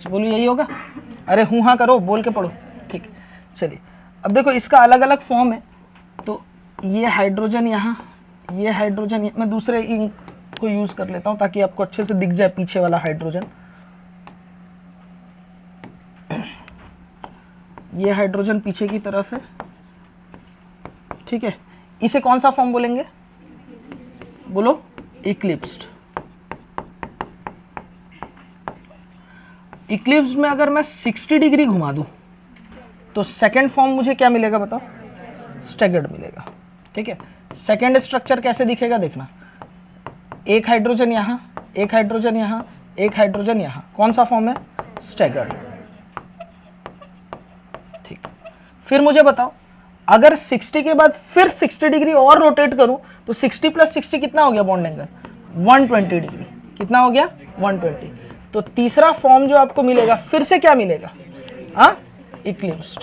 बोलो यही होगा? अरे हूँ हाँ करो, बोल के पढ़ो। ठीक, चलिए अब देखो इसका अलग अलग फॉर्म है। तो ये हाइड्रोजन यहाँ, ये हाइड्रोजन, मैं दूसरे इंक को यूज कर लेता हूँ ताकि आपको अच्छे से दिख जाए पीछे वाला हाइड्रोजन। ये हाइड्रोजन पीछे की तरफ है, ठीक है। इसे कौन सा फॉर्म बोलेंगे? बोलो इक्लिप्स्ड। इक्लिप्स में अगर मैं 60 डिग्री घुमा दूं तो सेकंड फॉर्म मुझे क्या मिलेगा बताओ? स्टैगर्ड मिलेगा। ठीक है, सेकंड स्ट्रक्चर कैसे दिखेगा देखना, एक हाइड्रोजन यहाँ, एक हाइड्रोजन यहाँ, एक हाइड्रोजन यहाँ, कौन सा फॉर्म है? स्टैगर्ड। ठीक, फिर मुझे बताओ अगर 60 के बाद फिर 60 डिग्री और रोटेट करूं तो 60 + 60 कितना हो गया बॉन्ड एंगल? 120 डिग्री। कितना हो गया? 120। तो तीसरा फॉर्म जो आपको मिलेगा फिर से क्या मिलेगा? हाँ, इक्लिप्स्ड।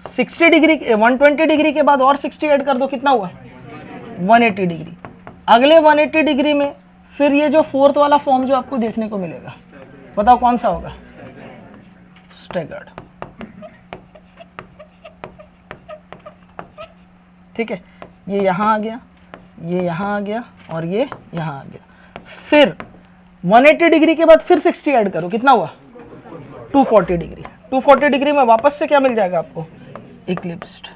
$60 120 डिग्री के बाद और 60 ऐड कर दो, कितना हुआ? 180 डिग्री। अगले 180 डिग्री में फिर ये जो फोर्थ वाला फॉर्म जो आपको देखने को मिलेगा, बताओ कौन सा होगा? स्टैगर्ड। ठीक है, ये यहां आ गया, ये यहां आ गया और ये यहां आ गया। फिर 180 डिग्री के बाद फिर 60 ऐड करो, कितना हुआ 240 डिग्री। 240 डिग्री में वापस से क्या मिल जाएगा आपको, इक्लिप्स्ड।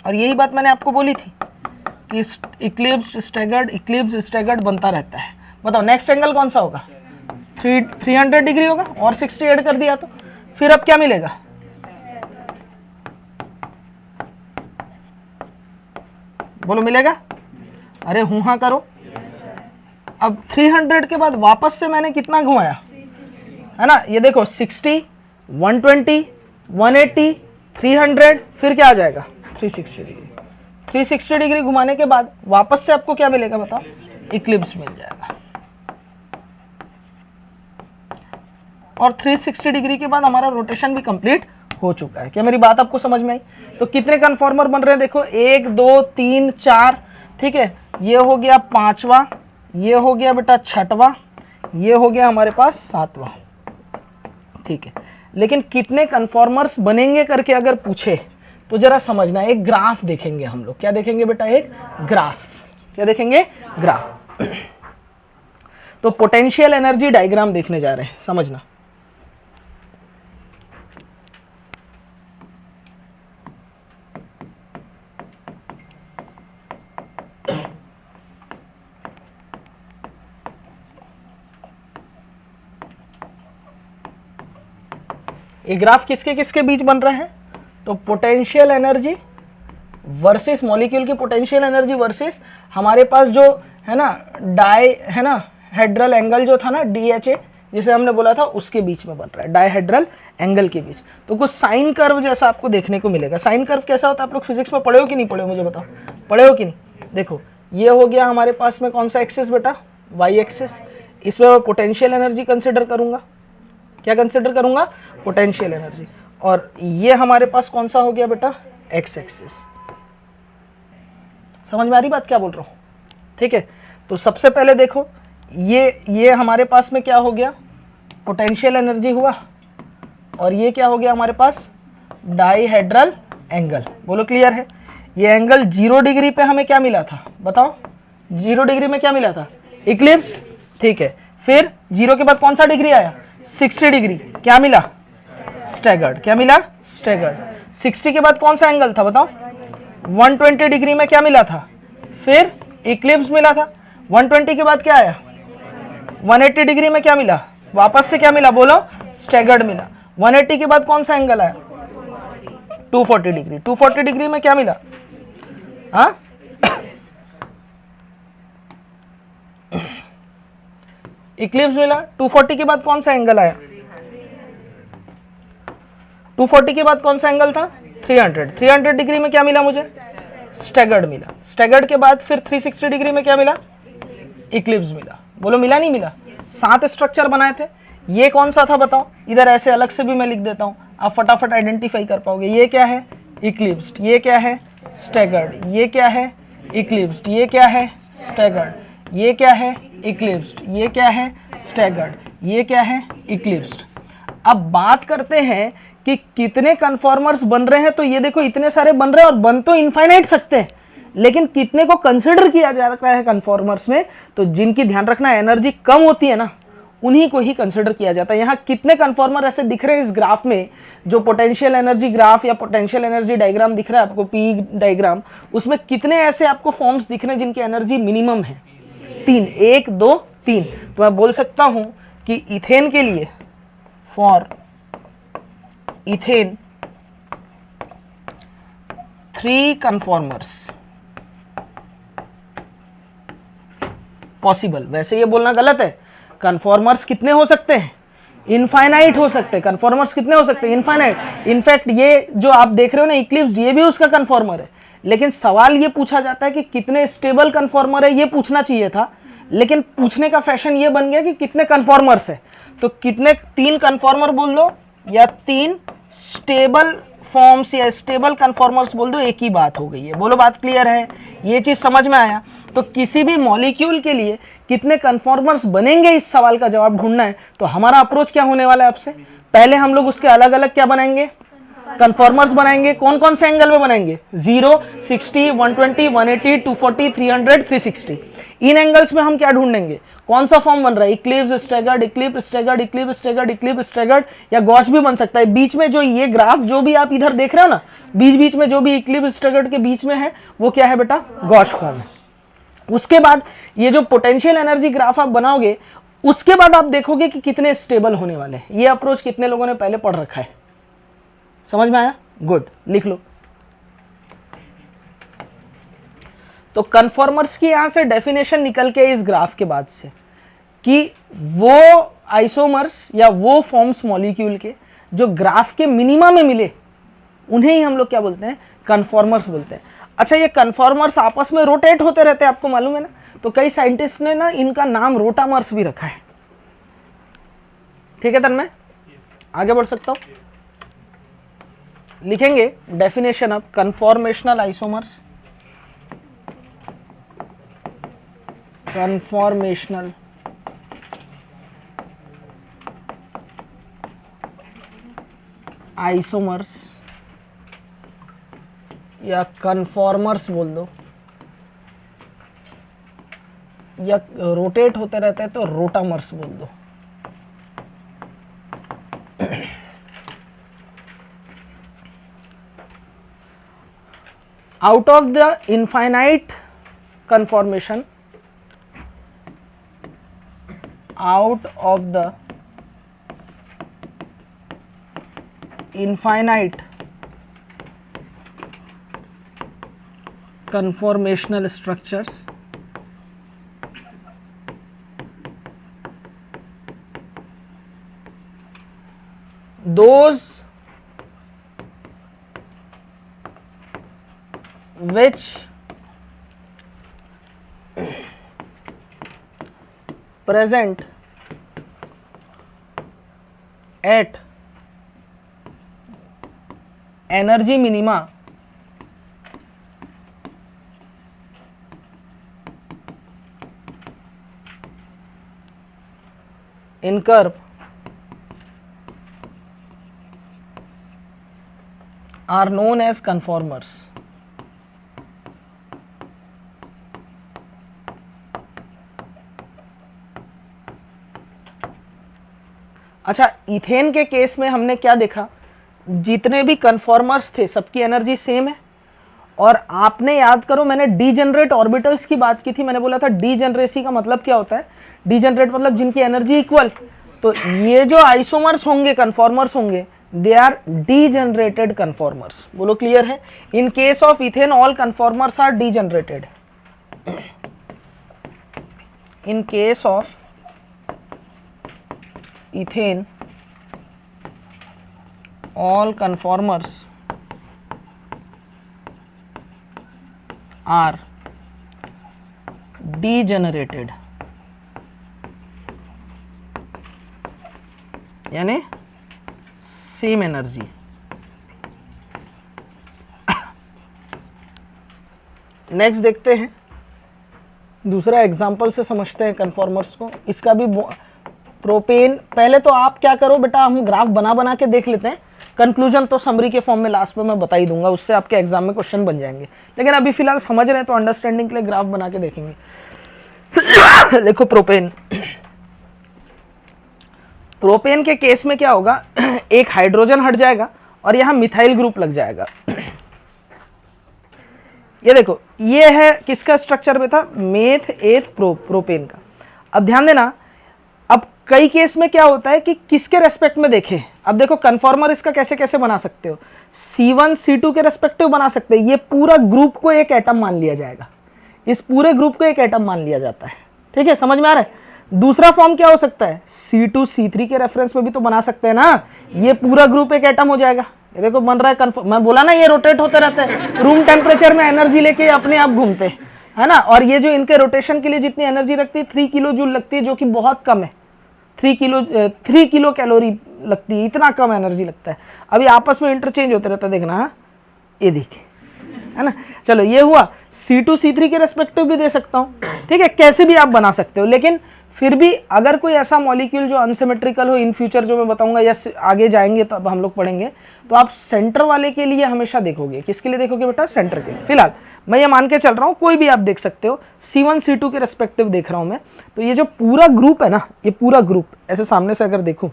और यही बात मैंने आपको बोली थी कि इक्लिप्स्ड स्टैगर्ड बनता रहता है। बताओ नेक्स्ट एंगल कौन सा होगा, 300 डिग्री होगा, और 60 ऐड कर दिया तो फिर अब क्या मिलेगा, बोलो मिलेगा, अरे हूं हाँ करो। अब 300 के बाद वापस से मैंने कितना घुमाया, है ना, ये देखो 60, 120, 180, 300, फिर क्या आ जाएगा 360 डिग्री। 360 डिग्री घुमाने के बाद वापस से आपको क्या मिलेगा बताओ, इक्लिप्स मिल जाएगा। और 360 डिग्री के बाद हमारा रोटेशन भी कंप्लीट हो चुका है। क्या मेरी बात आपको समझ में आई? तो कितने कन्फॉर्मर बन रहे हैं देखो, 1 2 3 4, ठीक है, ये हो गया 5वां, ये हो गया बेटा 6वां, ये हो गया हमारे पास 7वां, ठीक है। लेकिन कितने कन्फॉर्मर्स बनेंगे करके अगर पूछे तो जरा समझना, एक ग्राफ देखेंगे हम लोग। क्या देखेंगे बेटा, एक ग्राफ। क्या देखेंगे, ग्राफ। तो पोटेंशियल एनर्जी डायग्राम देखने जा रहे हैं, समझना। ये ग्राफ किसके किसके बीच बन रहा है, तो पोटेंशियल एनर्जी वर्सेस मॉलिक्यूल की पोटेंशियल एनर्जी वर्सेस हमारे पास जो है ना डाई है ना हेड्रल एंगल जो था ना DHA जिसे हमने बोला था, उसके बीच में बन रहा है, डायहेड्रल एंगल के बीच। तो कुछ साइन कर्व जैसा आपको देखने को मिलेगा। साइन कर्व कैसा होता है, आप लोग फिजिक्स में पढ़े हो कि नहीं पढ़े हो, मुझे बताओ, पढ़े हो कि नहीं। देखो ये हो गया हमारे पास में कौन सा एक्सिस बेटा, वाई एक्सिस। इसमें मैं पोटेंशियल एनर्जी कंसिडर करूंगा, क्या कंसिडर करूंगा, पोटेंशियल एनर्जी। और ये हमारे पास कौन सा हो गया बेटा, एक्स एक्सिस। समझ में आ रही बात क्या बोल रहा हूं, ठीक है। तो सबसे पहले देखो ये हमारे पास में क्या हो गया, पोटेंशियल एनर्जी हुआ, और ये क्या हो गया हमारे पास, डाईहेड्रल एंगल। बोलो क्लियर है। ये एंगल 0 डिग्री पे हमें क्या मिला था बताओ, 0 डिग्री में क्या मिला था, इक्लिप्स्ड, ठीक है। फिर 0 के बाद कौन सा डिग्री आया, 60 डिग्री, क्या मिला, स्टैगर्ड। क्या मिला, स्टैगर्ड। 60 के बाद कौन सा एंगल था बताओ, 120 डिग्री में क्या मिला था, फिर इक्लिप्स मिला था। 120 के बाद क्या आया, 180 डिग्री में क्या मिला, वापस से क्या मिला बोलो, स्टैगर्ड मिला। 180 के बाद कौन सा एंगल आया, 240 डिग्री। 240 डिग्री में क्या मिला, हाँ इक्लिप्स मिला। 240 के बाद कौन सा एंगल आया, 240 के बाद कौन सा एंगल था, 300। 300 डिग्री में क्या मिला मुझे, स्टैगर्ड मिला। स्टैगर्ड के बाद फिर 360 डिग्री में क्या मिला, इक्लिप्स मिला। बोलो मिला नहीं मिला। 7 स्ट्रक्चर बनाए थे। ये कौन सा था बताओ, इधर ऐसे अलग से भी मैं लिख देता हूँ, आप फटाफट आइडेंटिफाई कर पाओगे। ये क्या है, इक्लिप्स्ड। ये क्या है, स्टैगर्ड। ये क्या है, इक्लिप्स्ड। ये क्या है, स्टैगर्ड। ये क्या है, इक्लिप्स्ड। ये क्या है, स्टैगर्ड। ये क्या है, इक्लिप्स्ड। अब बात करते हैं कि कितने कन्फॉर्मर्स बन रहे हैं। तो ये देखो इतने सारे बन रहे हैं, और बन तो इनफाइनाइट सकते हैं, लेकिन कितने को कंसिडर किया जाता है कन्फॉर्मर्स में, तो जिनकी ध्यान रखना एनर्जी कम होती है ना, उन्हीं को ही कंसिडर किया जाता है। यहाँ कितने कन्फॉर्मर ऐसे दिख रहे हैं इस ग्राफ में, जो पोटेंशियल एनर्जी ग्राफ या पोटेंशियल एनर्जी डायग्राम दिख रहा है आपको, पी डायग्राम, उसमें कितने ऐसे आपको फॉर्म्स दिख रहे हैं जिनकी एनर्जी मिनिमम है, 3, 1 2 3। तो मैं बोल सकता हूं कि इथेन के लिए, फॉर इथेन 3 कन्फॉर्मर्स पॉसिबल। वैसे ये बोलना गलत है, कन्फॉर्मर्स कितने हो सकते हैं, इनफाइनाइट हो सकते हैं। कन्फॉर्मर्स कितने हो सकते हैं, इनफाइनाइट। इनफैक्ट ये जो आप देख रहे हो ना इक्लिप्स, ये भी उसका कन्फॉर्मर है। लेकिन सवाल ये पूछा जाता है कि कितने स्टेबल कन्फॉर्मर है, ये पूछना चाहिए था, लेकिन पूछने का फैशन ये बन गया कि कितने कन्फॉर्मर्स है। तो कितने, 3 कन्फॉर्मर बोल दो या 3 स्टेबल फॉर्म्स या स्टेबल कन्फॉर्मर्स बोल दो, एक ही बात हो गई है। बोलो बात क्लियर है, ये चीज समझ में आया। तो किसी भी मॉलिक्यूल के लिए कितने कन्फॉर्मर्स बनेंगे, इस सवाल का जवाब ढूंढना है। तो हमारा अप्रोच क्या होने वाला है आपसे, पहले हम लोग उसके अलग अलग क्या बनाएंगे, कन्फॉर्मर्स बनाएंगे। कौन कौन से एंगल में बनाएंगे? 0, 60, 120, 180, 240, 300, 360। इन एंगल्स में हम क्या ढूंढेंगे? कौन सा फॉर्म बन रहा है? Eclipse, staggered, Eclipse, staggered, Eclipse, staggered, Eclipse, staggered, या गॉश भी बन सकता है। बीच में जो ये ग्राफ जो भी आप इधर देख रहे हो ना, बीच बीच में जो भी इक्लिप्स स्टैगर्ड के बीच में है वो क्या है बेटा? गॉश फॉर्म है। उसके बाद ये जो पोटेंशियल एनर्जी ग्राफ आप बनाओगे, उसके बाद आप देखोगे कि कितने स्टेबल होने वाले हैं। ये अप्रोच कितने लोगों ने पहले पढ़ रखा है? समझ में आया? गुड, लिख लो। तो कन्फॉर्मर्स की यहां से डेफिनेशन निकल के इस ग्राफ के बाद से कि वो आइसोमर्स या वो फॉर्म्स मॉलिक्यूल के जो ग्राफ के मिनिमा में मिले, उन्हें ही हम लोग क्या बोलते हैं? कन्फॉर्मर्स बोलते हैं। अच्छा, ये कन्फॉर्मर्स आपस में रोटेट होते रहते हैं, आपको मालूम है ना? तो कई साइंटिस्ट ने ना इनका नाम रोटामर्स भी रखा है। ठीक है तन्मय, आगे बढ़ सकता हूं? लिखेंगे definition of conformational isomers. Conformational isomers या कन्फॉर्मर्स बोल दो, या रोटेट होते रहते हैं तो रोटामर्स बोल दो। Out of the infinite conformation, out of the infinite conformational structures, those which present at energy minima in curve are known as conformers. अच्छा, इथेन के केस में हमने क्या देखा? जितने भी कन्फॉर्मर्स थे सबकी एनर्जी सेम है। और आपने याद करो, मैंने डीजेनरेट ऑर्बिटल्स की बात की थी। मैंने बोला था डीजेनरेसी का मतलब क्या होता है? डीजेनरेट मतलब जिनकी एनर्जी इक्वल। तो ये जो आइसोमर्स होंगे, कन्फॉर्मर्स होंगे, दे आर डीजेनरेटेड कन्फॉर्मर्स। बोलो क्लियर है? In case of ethane all conformers are degenerated. इन केस ऑफ ethane all conformers are degenerated, यानी सेम एनर्जी। नेक्स्ट देखते हैं, दूसरा एग्जांपल से समझते हैं कन्फॉर्मर्स को। इसका भी प्रोपेन, पहले तो आप क्या करो बेटा, हम ग्राफ बना बना के देख लेते हैं। कंक्लूजन तो समरी के फॉर्म में लास्ट में मैं बता ही दूंगा, उससे आपके एग्जाम में क्वेश्चन बन जाएंगे। लेकिन अभी फिलहाल समझ रहे हैं तो अंडरस्टैंडिंग के लिए ग्राफ बना के देखेंगे। देखो प्रोपेन, प्रोपेन के केस में क्या होगा? एक हाइड्रोजन हट जाएगा और यहां मिथाइल ग्रुप लग जाएगा। ये देखो, ये है किसका स्ट्रक्चर में था? मेथ एथ प्रोपेन का। अब ध्यान देना, अब कई केस में क्या होता है कि किसके रेस्पेक्ट में देखें। अब देखो कन्फॉर्मर इसका कैसे कैसे बना सकते हो? C1 C2 के रेस्पेक्टिव बना सकते हैं। ये पूरा ग्रुप को एक एटम मान लिया जाएगा, इस पूरे ग्रुप को एक एटम मान लिया जाता है। ठीक है, समझ में आ रहा है? दूसरा फॉर्म क्या हो सकता है? C2 C3 के रेफरेंस में भी तो बना सकते हैं ना। ये पूरा ग्रुप एक एटम हो जाएगा। ये देखो बन रहा है मैं बोला ना, ये रोटेट होते रहते हैं, रूम टेम्परेचर में एनर्जी लेके अपने आप घूमते हैं, है ना। और ये जो इनके रोटेशन के लिए जितनी एनर्जी लगती है 3 किलो जूल लगती है, जो कि बहुत कम है। 3 किलो कैलोरी लगती है, इतना कम एनर्जी लगता है। अभी आपस में इंटरचेंज होते रहता है, देखना। हाँ, ये देखिए, है ना। चलो, ये हुआ। C2 C3 के रेस्पेक्टिव भी दे सकता हूं, ठीक है, कैसे भी आप बना सकते हो। लेकिन फिर भी अगर कोई ऐसा मॉलिक्यूल जो अनसिमेट्रिकल हो इन फ्यूचर, जो मैं बताऊंगा या आगे जाएंगे तब हम लोग पढ़ेंगे, तो आप सेंटर वाले के लिए हमेशा देखोगे। किसके लिए देखोगे बेटा? सेंटर के लिए। फिलहाल मैं ये मान के चल रहा हूँ, कोई भी आप देख सकते हो, C1 C2 के रेस्पेक्टिव देख रहा हूँ मैं। तो ये जो पूरा ग्रुप है ना, ये पूरा ग्रुप ऐसे सामने से अगर देखूँ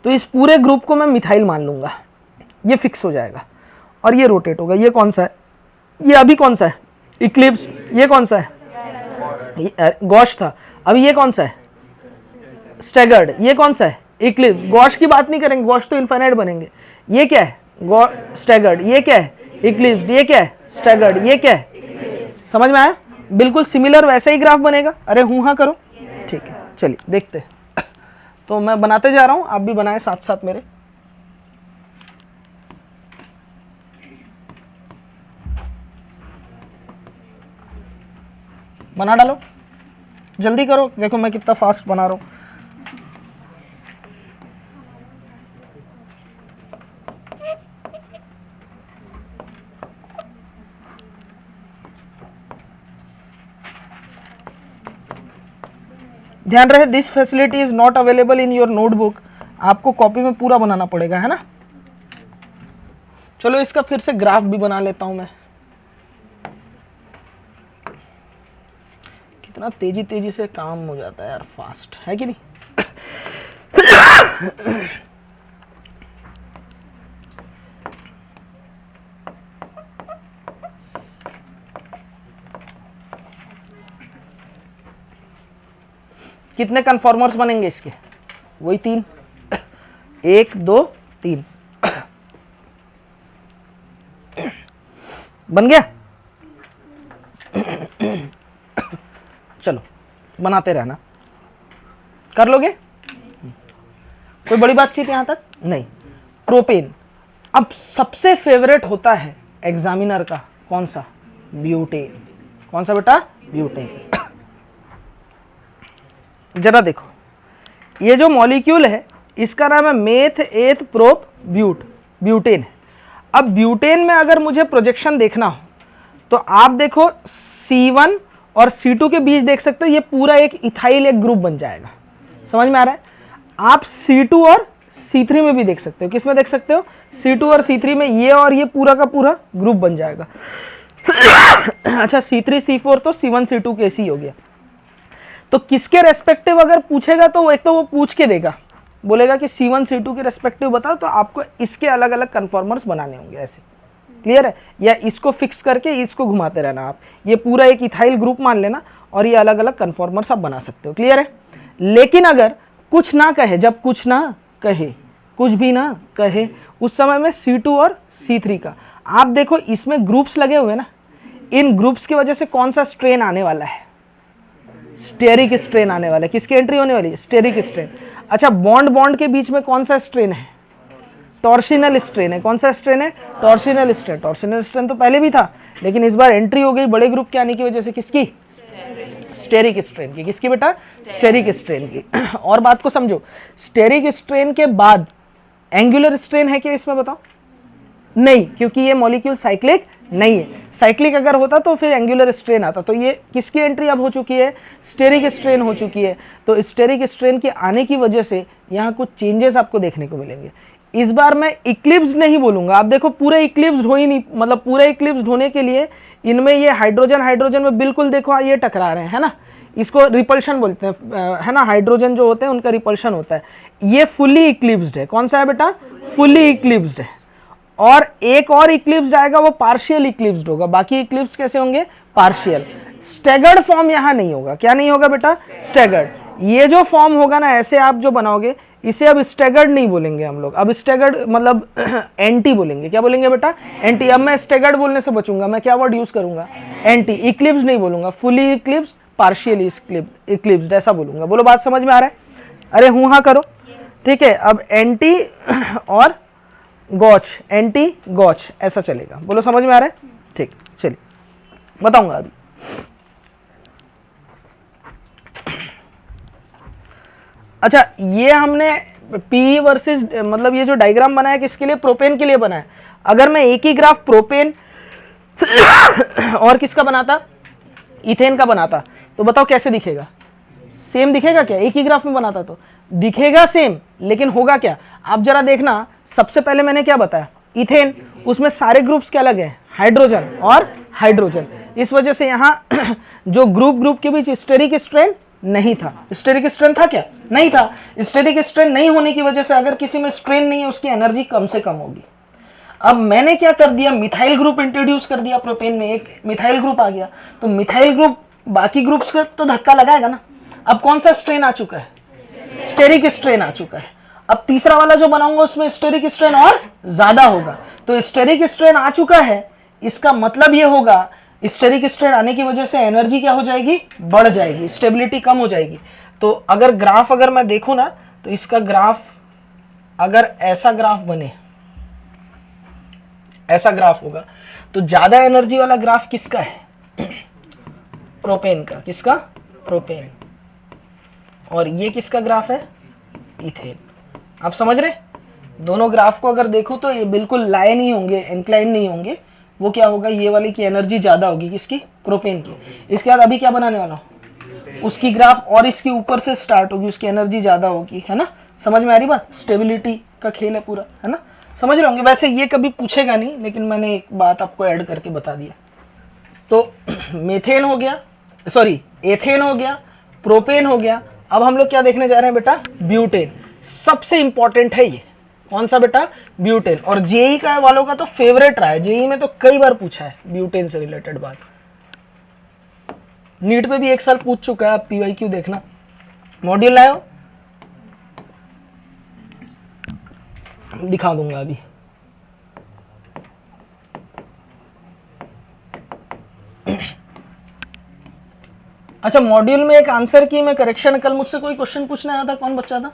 तो इस पूरे ग्रुप को मैं मिथाइल मान लूंगा, ये फिक्स हो जाएगा और ये रोटेट होगा। ये कौन सा है? ये अभी कौन सा है? इक्लिप्स। ये कौन सा है? गॉश था। अभी ये कौन सा है? स्टैगर्ड। ये कौन सा है? इक्लिप्स। गॉश की बात नहीं करेंगे, गॉश तो इनफाइनाइट बनेंगे। ये क्या है? स्टैगर्ड। ये क्या है? इक्लिप्स। ये क्या है? स्टैगर्ड। ये क्या है? समझ में आया? बिल्कुल सिमिलर वैसा ही ग्राफ बनेगा। अरे हूँ हाँ करो, ठीक है। चलिए देखते हैं। तो मैं बनाते जा रहा हूं, आप भी बनाएं साथ साथ मेरे। बना डालो, जल्दी करो, देखो मैं कितना फास्ट बना रहा हूं। ध्यान रहे, this facility is not available in your notebook. आपको कॉपी में पूरा बनाना पड़ेगा, है ना। चलो इसका फिर से ग्राफ भी बना लेता हूं मैं। कितना तेजी तेजी से काम हो जाता है यार, फास्ट है कि नहीं। कितने कन्फॉर्मर्स बनेंगे इसके? वही 3, 1 2 3 बन गया। चलो बनाते रहना, कर लोगे? कोई बड़ी बातचीत यहां तक नहीं। प्रोपेन। अब सबसे फेवरेट होता है एग्जामिनर का, कौन सा? ब्यूटेन। कौन सा बेटा? ब्यूटेन। जरा देखो, ये जो मॉलिक्यूल है इसका नाम है मेथ एथ प्रोप ब्यूट, ब्यूटेन है। अब ब्यूटेन में अगर मुझे प्रोजेक्शन देखना हो तो आप देखो C1 और C2 के बीच देख सकते हो, ये पूरा एक इथाइल एक ग्रुप बन जाएगा। समझ में आ रहा है? आप C2 और C3 में भी देख सकते हो। किस में देख सकते हो? C2 और C3 में ये और ये पूरा का पूरा ग्रुप बन जाएगा। अच्छा C3 C4 तो C1 C2 के ऐसी हो गया। तो किसके रेस्पेक्टिव अगर पूछेगा तो एक तो वो पूछ के देगा, बोलेगा कि C1 C2 के रेस्पेक्टिव बताओ, तो आपको इसके अलग अलग कन्फॉर्मर्स बनाने होंगे ऐसे। क्लियर है? या इसको फिक्स करके इसको घुमाते रहना आप, ये पूरा एक इथाइल ग्रुप मान लेना और ये अलग अलग कन्फॉर्मर्स आप बना सकते हो। क्लियर है? लेकिन अगर कुछ ना कहे, जब कुछ ना कहे, कुछ भी ना कहे, उस समय में C2 और C3 का आप देखो, इसमें ग्रुप्स लगे हुए ना, इन ग्रुप्स की वजह से कौन सा स्ट्रेन आने वाला है? स्टेरिक स्ट्रेन आने वाला है। किसकी एंट्री होने वाली है? Steric strain. अच्छा, बॉन्ड बॉन्ड के बीच में कौन सा स्ट्रेन है? टॉर्सिनल स्ट्रेन है। कौन सा स्ट्रेन है? Torsional strain. टॉर्सिनल स्ट्रेन तो पहले भी था, लेकिन इस बार एंट्री हो गई बड़े ग्रुप के आने की वजह से। किसकी? स्टेरिक स्ट्रेन की। किसकी बेटा? स्टेरिक स्ट्रेन की। और बात को समझो, स्टेरिक स्ट्रेन के बाद एंगुलर स्ट्रेन है क्या इसमें? बताओ। नहीं, क्योंकि ये मॉलिक्यूल साइक्लिक नहीं है। साइक्लिक अगर होता तो फिर एंगुलर स्ट्रेन आता। तो ये किसकी एंट्री अब हो चुकी है? स्टेरिक स्ट्रेन हो चुकी है। तो स्टेरिक स्ट्रेन के आने की वजह से यहाँ कुछ चेंजेस आपको देखने को मिलेंगे। इस बार मैं इक्लिप्स नहीं बोलूंगा। आप देखो पूरे इक्लिप्स हो ही नहीं, मतलब पूरे इक्लिप्स होने के लिए इनमें ये हाइड्रोजन हाइड्रोजन में बिल्कुल देखो ये टकरा रहे हैं, है ना। इसको रिपल्शन बोलते हैं, है ना। हाइड्रोजन जो होते हैं उनका रिपल्शन होता है। ये फुली इक्लिप्स्ड है। कौन सा है बेटा? फुली इक्लिप्स्ड है। और एक और इक्लिप्स्ड आएगा, वो पार्शियल इक्लिप्स्ड होगा। बाकी इक्लिप्स्ड कैसे होंगे? पार्शियल। स्टैगर्ड फॉर्म यहां नहीं होगा। क्या नहीं होगा बेटा? स्टैगर्ड। ये जो फॉर्म होगा ना, ऐसे आप जो बनाओगे, इसे अब स्टैगर्ड नहीं बोलेंगे हम लोग। अब स्टैगर्ड मतलब एंटी बोलेंगे। क्या बोलेंगे बेटा? एंटी। अब मैं स्टैगर्ड बोलने से बचूंगा, मैं क्या वर्ड यूज करूंगा? एंटी। इक्लिप्स नहीं बोलूंगा, फुली इक्लिप्स, पार्शियली इक्लिप्स्ड ऐसा बोलूंगा। बोलो बात समझ में आ रहा है? अरे हूं हाँ करो, ठीक है। अब एंटी और गॉच, एंटी गॉच ऐसा चलेगा। बोलो समझ में आ रहा है? ठीक, चलिए बताऊंगा अभी। अच्छा, ये हमने पी वर्सेस मतलब ये जो डायग्राम बनाया किसके लिए? प्रोपेन के लिए बनाया। अगर मैं एक ही ग्राफ प्रोपेन और किसका बनाता? इथेन का बनाता, तो बताओ कैसे दिखेगा? सेम दिखेगा क्या? एक ही ग्राफ में बनाता तो दिखेगा सेम, लेकिन होगा क्या? आप जरा देखना, सबसे पहले मैंने क्या बताया, इथेन, उसमें सारे ग्रुप्स क्या लगे, हाइड्रोजन और हाइड्रोजन। इस वजह से यहाँ जो ग्रुप के बीच स्टेरिक स्ट्रेन नहीं था। स्टेरिक स्ट्रेन था क्या? नहीं था। स्टेरिक स्ट्रेन नहीं होने की वजह से अगर किसी में स्ट्रेन नहीं है, उसकी एनर्जी कम से कम होगी। अब मैंने क्या कर दिया, मिथाइल ग्रुप इंट्रोड्यूस कर दिया प्रोपेन में, एक मिथाइल ग्रुप आ गया, तो मिथाइल ग्रुप बाकी ग्रुप्स का तो धक्का लगाएगा ना। अब कौन सा स्ट्रेन आ चुका है? स्टेरिक स्ट्रेन आ चुका है। अब तीसरा वाला जो बनाऊंगा उसमें स्टेरिक स्ट्रेन और ज्यादा होगा। तो स्टेरिक स्ट्रेन आ चुका है, इसका मतलब ये होगा स्टेरिक स्ट्रेन आने की वजह से एनर्जी क्या हो जाएगी, बढ़ जाएगी, स्टेबिलिटी कम हो जाएगी। तो अगर ग्राफ अगर मैं देखूं ना, तो इसका ग्राफ अगर ऐसा ग्राफ बने, ऐसा ग्राफ होगा, तो ज्यादा एनर्जी वाला ग्राफ किसका है? प्रोपेन का। किसका? प्रोपेन। और ये किसका ग्राफ है? इथेन। आप समझ रहे? दोनों ग्राफ को अगर देखो तो ये बिल्कुल लाइन नहीं होंगे, इंक्लाइन नहीं होंगे। वो क्या होगा, ये वाली की एनर्जी ज्यादा होगी, किसकी? प्रोपेन की। इसके बाद अभी क्या बनाने वाला हूं, उसकी ग्राफ और इसके ऊपर से स्टार्ट होगी, उसकी एनर्जी ज्यादा होगी, है ना? समझ में आ रही बात? स्टेबिलिटी का खेल है पूरा, है ना? समझ रहे होंगे। वैसे ये कभी पूछेगा नहीं, लेकिन मैंने एक बात आपको ऐड करके बता दिया। तो मेथेन हो गया, सॉरी एथेन हो गया, प्रोपेन हो गया। अब हम लोग क्या देखने जा रहे हैं बेटा? ब्यूटेन। सबसे इंपॉर्टेंट है ये। कौन सा बेटा? ब्यूटेन। और जेई का वालों का तो फेवरेट रहा है, जेई में तो कई बार पूछा है ब्यूटेन से रिलेटेड बात। नीट पे भी एक साल पूछ चुका है, आप पीवाईक्यू देखना। मॉड्यूल लाओ, दिखा दूंगा अभी। अच्छा, मॉड्यूल में एक आंसर की मैं करेक्शन, कल मुझसे कोई क्वेश्चन पूछने आया था, कौन बच्चा था?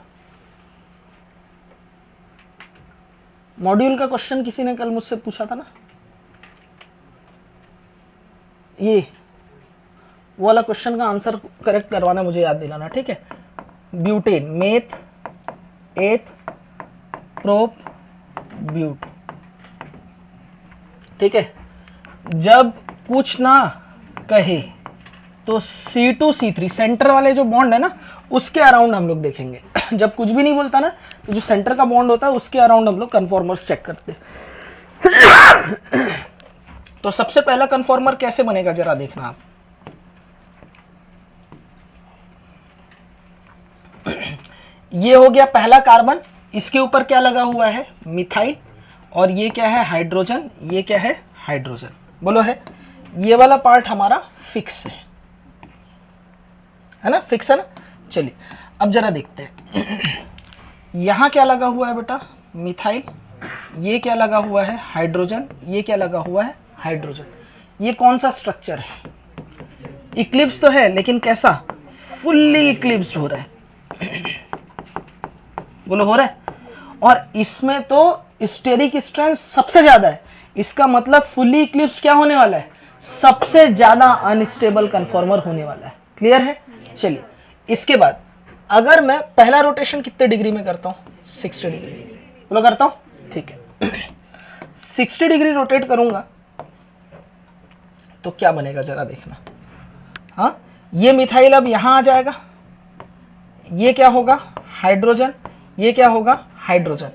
मॉड्यूल का क्वेश्चन किसी ने कल मुझसे पूछा था ना, ये वो वाला क्वेश्चन का आंसर करेक्ट करवाना, मुझे याद दिलाना, ठीक है? ब्यूटेन, मेथ, एथ, प्रोप, ब्यूट, ठीक है? जब कुछ ना कहे तो C2C3 सेंटर वाले जो बॉन्ड है ना, उसके अराउंड हम लोग देखेंगे। जब कुछ भी नहीं बोलता ना, तो जो सेंटर का बॉन्ड होता है उसके अराउंड हम लोग कन्फॉर्मर्स चेक करते हैं। तो सबसे पहला कन्फॉर्मर कैसे बनेगा जरा देखना आप। ये हो गया पहला कार्बन, इसके ऊपर क्या लगा हुआ है? मिथाइल। और ये क्या है? हाइड्रोजन। ये क्या है? हाइड्रोजन। बोलो है? ये वाला पार्ट हमारा फिक्स है ना? फिक्स है ना? चलिए अब जरा देखते हैं। यहां क्या लगा हुआ है बेटा? मिथाइल। ये क्या लगा हुआ है? हाइड्रोजन। ये क्या लगा हुआ है? हाइड्रोजन। ये कौन सा स्ट्रक्चर है? इक्लिप्स तो है, लेकिन कैसा? फुल्ली इक्लिप्स्ड हो रहा है। बोलो हो रहा है? और इसमें तो स्टेरिक स्ट्रेंथ सबसे ज्यादा है। इसका मतलब फुल्ली इक्लिप्स्ड क्या होने वाला है? सबसे ज्यादा अनस्टेबल कन्फॉर्मर होने वाला है। क्लियर है? चलिए इसके बाद अगर मैं पहला रोटेशन कितने डिग्री में करता हूं? 60 डिग्री। बोलो करता हूं? ठीक है। 60 डिग्री रोटेट करूंगा तो क्या बनेगा जरा देखना। हाँ, ये मिथाइल अब यहां आ जाएगा। ये क्या होगा? हाइड्रोजन। ये क्या होगा? हाइड्रोजन।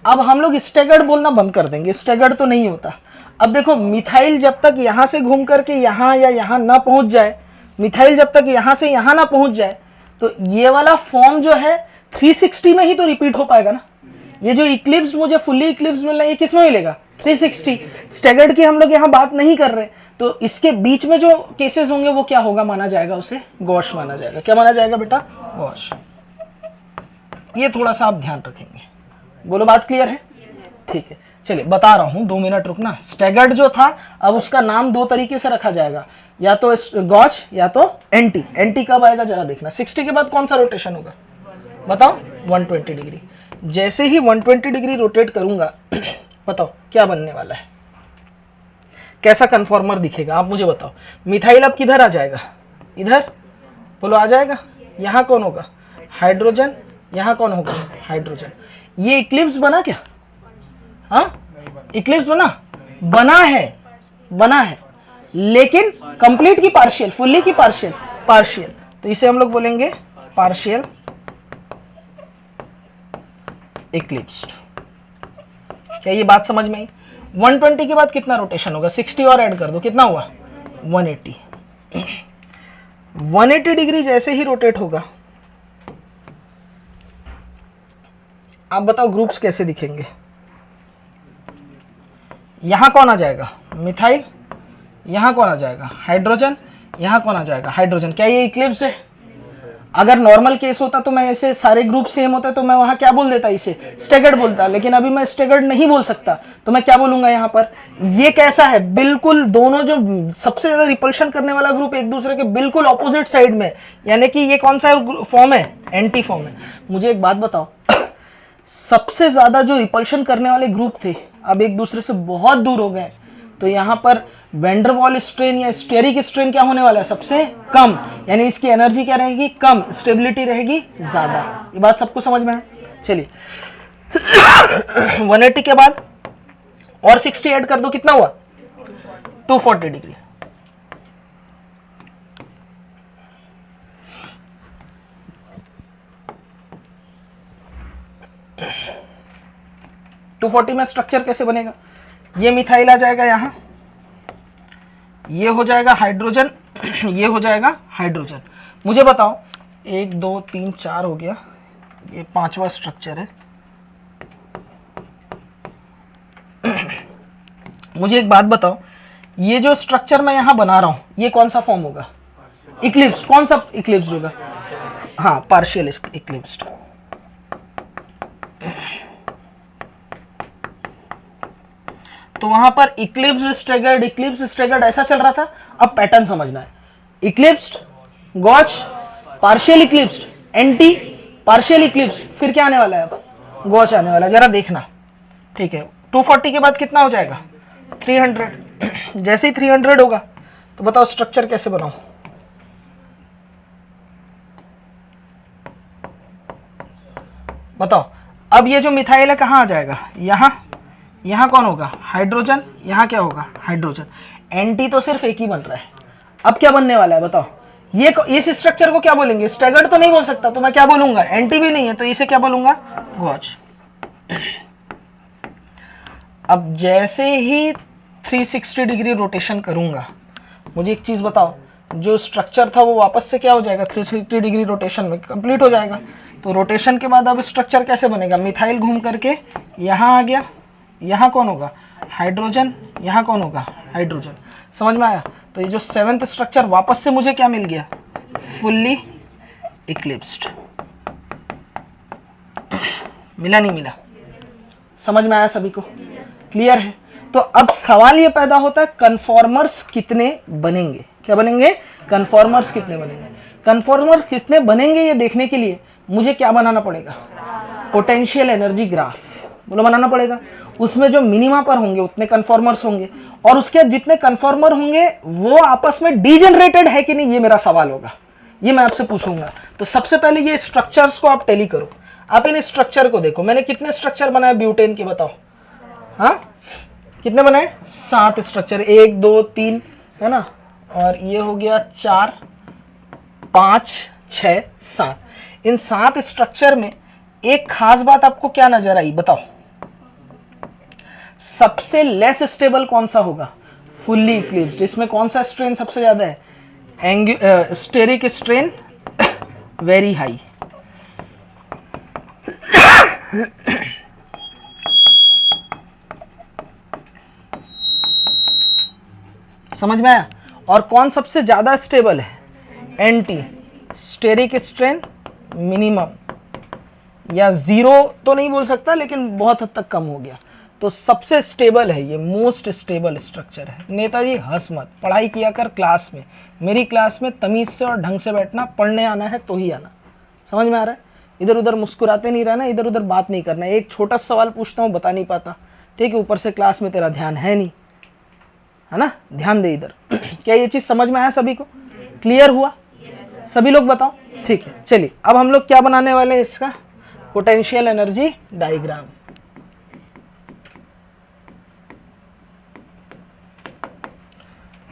अब हम लोग स्टैगर्ड बोलना बंद कर देंगे, स्टैगर्ड तो नहीं होता। अब देखो, मिथाइल जब तक यहां से घूम करके यहां या यहां ना पहुंच जाए, मिथाइल जब तक यहां से यहां ना पहुंच जाए, तो ये वाला फॉर्म जो है 360 में ही तो रिपीट हो पाएगा ना। ये जो इक्लिप्स मुझे फुल्ली इक्लिप्स मिल रहा है, ये किस में मिलेगा? 360। स्टैगर्ड की हम लोग यहां बात नहीं कर रहे, तो इसके बीच में जो केसेस होंगे वो क्या होगा माना जाएगा? उसे गॉश माना जाएगा। क्या माना जाएगा बेटा? गॉश। ये थोड़ा सा आप ध्यान रखेंगे। बोलो बात क्लियर है? ठीक है, चलिए बता रहा हूं, 2 मिनट रुकना। स्टैगर्ड जो था, अब उसका नाम 2 तरीके से रखा जाएगा, या तो गॉश या तो एंटी। एंटी कब आएगा जरा देखना। 60 के बाद कौन सा रोटेशन होगा बताओ? 120 डिग्री। जैसे ही 120 डिग्री रोटेट करूंगा, बताओ क्या बनने वाला है? कैसा कन्फॉर्मर दिखेगा आप मुझे बताओ। मिथाइल अब किधर आ जाएगा? इधर। बोलो आ जाएगा। यहां कौन होगा? हाइड्रोजन। यहां कौन होगा? हाइड्रोजन। ये इक्लिप्स बना क्या? हाँ, इक्लिप्स बना है, लेकिन कंप्लीट की पार्शियल, फुल्ली की पार्शियल। तो इसे हम लोग बोलेंगे पार्शियल इक्लिप्स्ड। क्या ये बात समझ में आई? 120 के बाद कितना रोटेशन होगा? 60 और ऐड कर दो, कितना हुआ? 180। 180 डिग्री जैसे ही रोटेट होगा, आप बताओ ग्रुप्स कैसे दिखेंगे? यहां कौन आ जाएगा? मिथाइल। यहां कौन आ जाएगा? हाइड्रोजन। यहां कौन आ जाएगा? हाइड्रोजन। क्या ये इक्लिप्स है? अगर नॉर्मल केस होता तो मैं ऐसे सारे ग्रुप सेम होता तो मैं वहां क्या बोल देता? इसे स्टेगर्ड बोलता, लेकिन अभी मैं स्टेगर्ड नहीं बोल सकता, तो मैं क्या बोलूंगा यहाँ पर? ये कैसा है? बिल्कुल दोनों जो सबसे ज्यादा रिपल्शन करने वाला ग्रुप एक दूसरे के बिल्कुल ऑपोजिट साइड में, यानी कि ये कौन सा फॉर्म है? एंटी फॉर्म है। मुझे एक बात बताओ, सबसे ज्यादा जो रिपल्शन करने वाले ग्रुप थे अब एक दूसरे से बहुत दूर हो गए, तो यहाँ पर वेंडरवॉल स्ट्रेन या स्टेरिक स्ट्रेन क्या होने वाला है? सबसे कम, यानी इसकी एनर्जी क्या रहेगी? कम, स्टेबिलिटी रहेगी ज्यादा। ये बात सबको समझ में है? चलिए 180 के बाद और 60 ऐड कर दो, कितना हुआ? 240 डिग्री। टू 240 में स्ट्रक्चर कैसे बनेगा? ये मिथाइल आ जाएगा यहां, ये हो जाएगा हाइड्रोजन, ये हो जाएगा हाइड्रोजन। मुझे बताओ 1 2 3 4 हो गया, ये 5वां स्ट्रक्चर है। मुझे एक बात बताओ, ये जो स्ट्रक्चर मैं यहां बना रहा हूं, ये कौन सा फॉर्म होगा? इक्लिप्स। कौन सा इक्लिप्स होगा? हाँ, पार्शियल इक्लिप्स्ड। तो वहां पर इक्लिप्स्ड स्ट्रेगर्ड ऐसा चल रहा था। अब पैटर्न समझना है। Eclipsed, gauche, partial eclipsed, anti, partial eclipsed, फिर क्या आने वाला है? अब गॉच आने वाला है, जरा देखना। ठीक है, 240 के बाद कितना हो जाएगा? 300। जैसे ही 300 होगा तो बताओ स्ट्रक्चर कैसे बनाऊं? बताओ। अब ये जो मिथाइल है कहां आ जाएगा? यहां कौन होगा? हाइड्रोजन। यहां क्या होगा? हाइड्रोजन। एंटी तो सिर्फ एक ही बन रहा है। अब क्या बनने वाला है बताओ? ये इस स्ट्रक्चर को क्या बोलेंगे? स्टैगर्ड तो नहीं बोल सकता, तो मैं क्या बोलूंगा? एंटी भी नहीं है, तो इसे क्या बोलूंगा? गॉच। अब जैसे ही 360 डिग्री रोटेशन करूंगा, मुझे एक चीज बताओ, जो स्ट्रक्चर था वो वापस से क्या हो जाएगा? 360 डिग्री रोटेशन में कंप्लीट हो जाएगा। तो रोटेशन के बाद अब स्ट्रक्चर कैसे बनेगा? मिथाइल घूम करके यहां आ गया, यहाँ कौन होगा? हाइड्रोजन। यहाँ कौन होगा? हाइड्रोजन। समझ में आया? तो ये जो 7th स्ट्रक्चर वापस से मुझे क्या मिल गया? Fully eclipsed. मिला नहीं मिला? समझ में आया सभी को? क्लियर है? तो अब सवाल ये पैदा होता है, कन्फॉर्मर्स कितने बनेंगे? क्या बनेंगे? कन्फॉर्मर्स कितने बनेंगे? कन्फॉर्मर्स कितने बनेंगे ये देखने के लिए मुझे क्या बनाना पड़ेगा? पोटेंशियल एनर्जी ग्राफ बोलो बनाना पड़ेगा। उसमें जो मिनिमा पर होंगे उतने कन्फॉर्मर्स होंगे, और उसके जितने कन्फॉर्मर होंगे वो आपस में डीजेनरेटेड है कि नहीं, ये मेरा सवाल होगा, ये मैं आपसे पूछूंगा। तो सबसे पहले ये स्ट्रक्चर्स को आप टैली करो। आप इन स्ट्रक्चर को देखो, मैंने कितने स्ट्रक्चर बनाए ब्यूटेन के बताओ? हाँ, कितने बनाए? 7 स्ट्रक्चर, 1 2 3 है ना, और ये हो गया 4 5 6 7। इन 7 स्ट्रक्चर में एक खास बात आपको क्या नजर आई बताओ? सबसे लेस स्टेबल कौन सा होगा? Fully eclipsed. इसमें कौन सा स्ट्रेन सबसे ज्यादा है? Steric strain very high. समझ में आया? और कौन सबसे ज्यादा स्टेबल है? एंटी। स्टेरिक स्ट्रेन मिनिमम, या जीरो तो नहीं बोल सकता लेकिन बहुत हद तक कम हो गया। तो सबसे स्टेबल है ये, मोस्ट स्टेबल स्ट्रक्चर है। नेताजी हंस मत, पढ़ाई किया कर क्लास में। मेरी क्लास में तमीज से और ढंग से बैठना, पढ़ने आना है तो ही आना। समझ में आ रहा है? इधर उधर मुस्कुराते नहीं रहना, इधर उधर बात नहीं करना। एक छोटा सवाल पूछता हूँ बता नहीं पाता, ठीक है? ऊपर से क्लास में तेरा ध्यान है नहीं, है ना? ध्यान दे इधर। क्या ये चीज समझ में आया सभी को? क्लियर हुआ? सभी लोग बताओ। ठीक है, चलिए अब हम लोग क्या बनाने वाले हैं? इसका पोटेंशियल एनर्जी डायग्राम।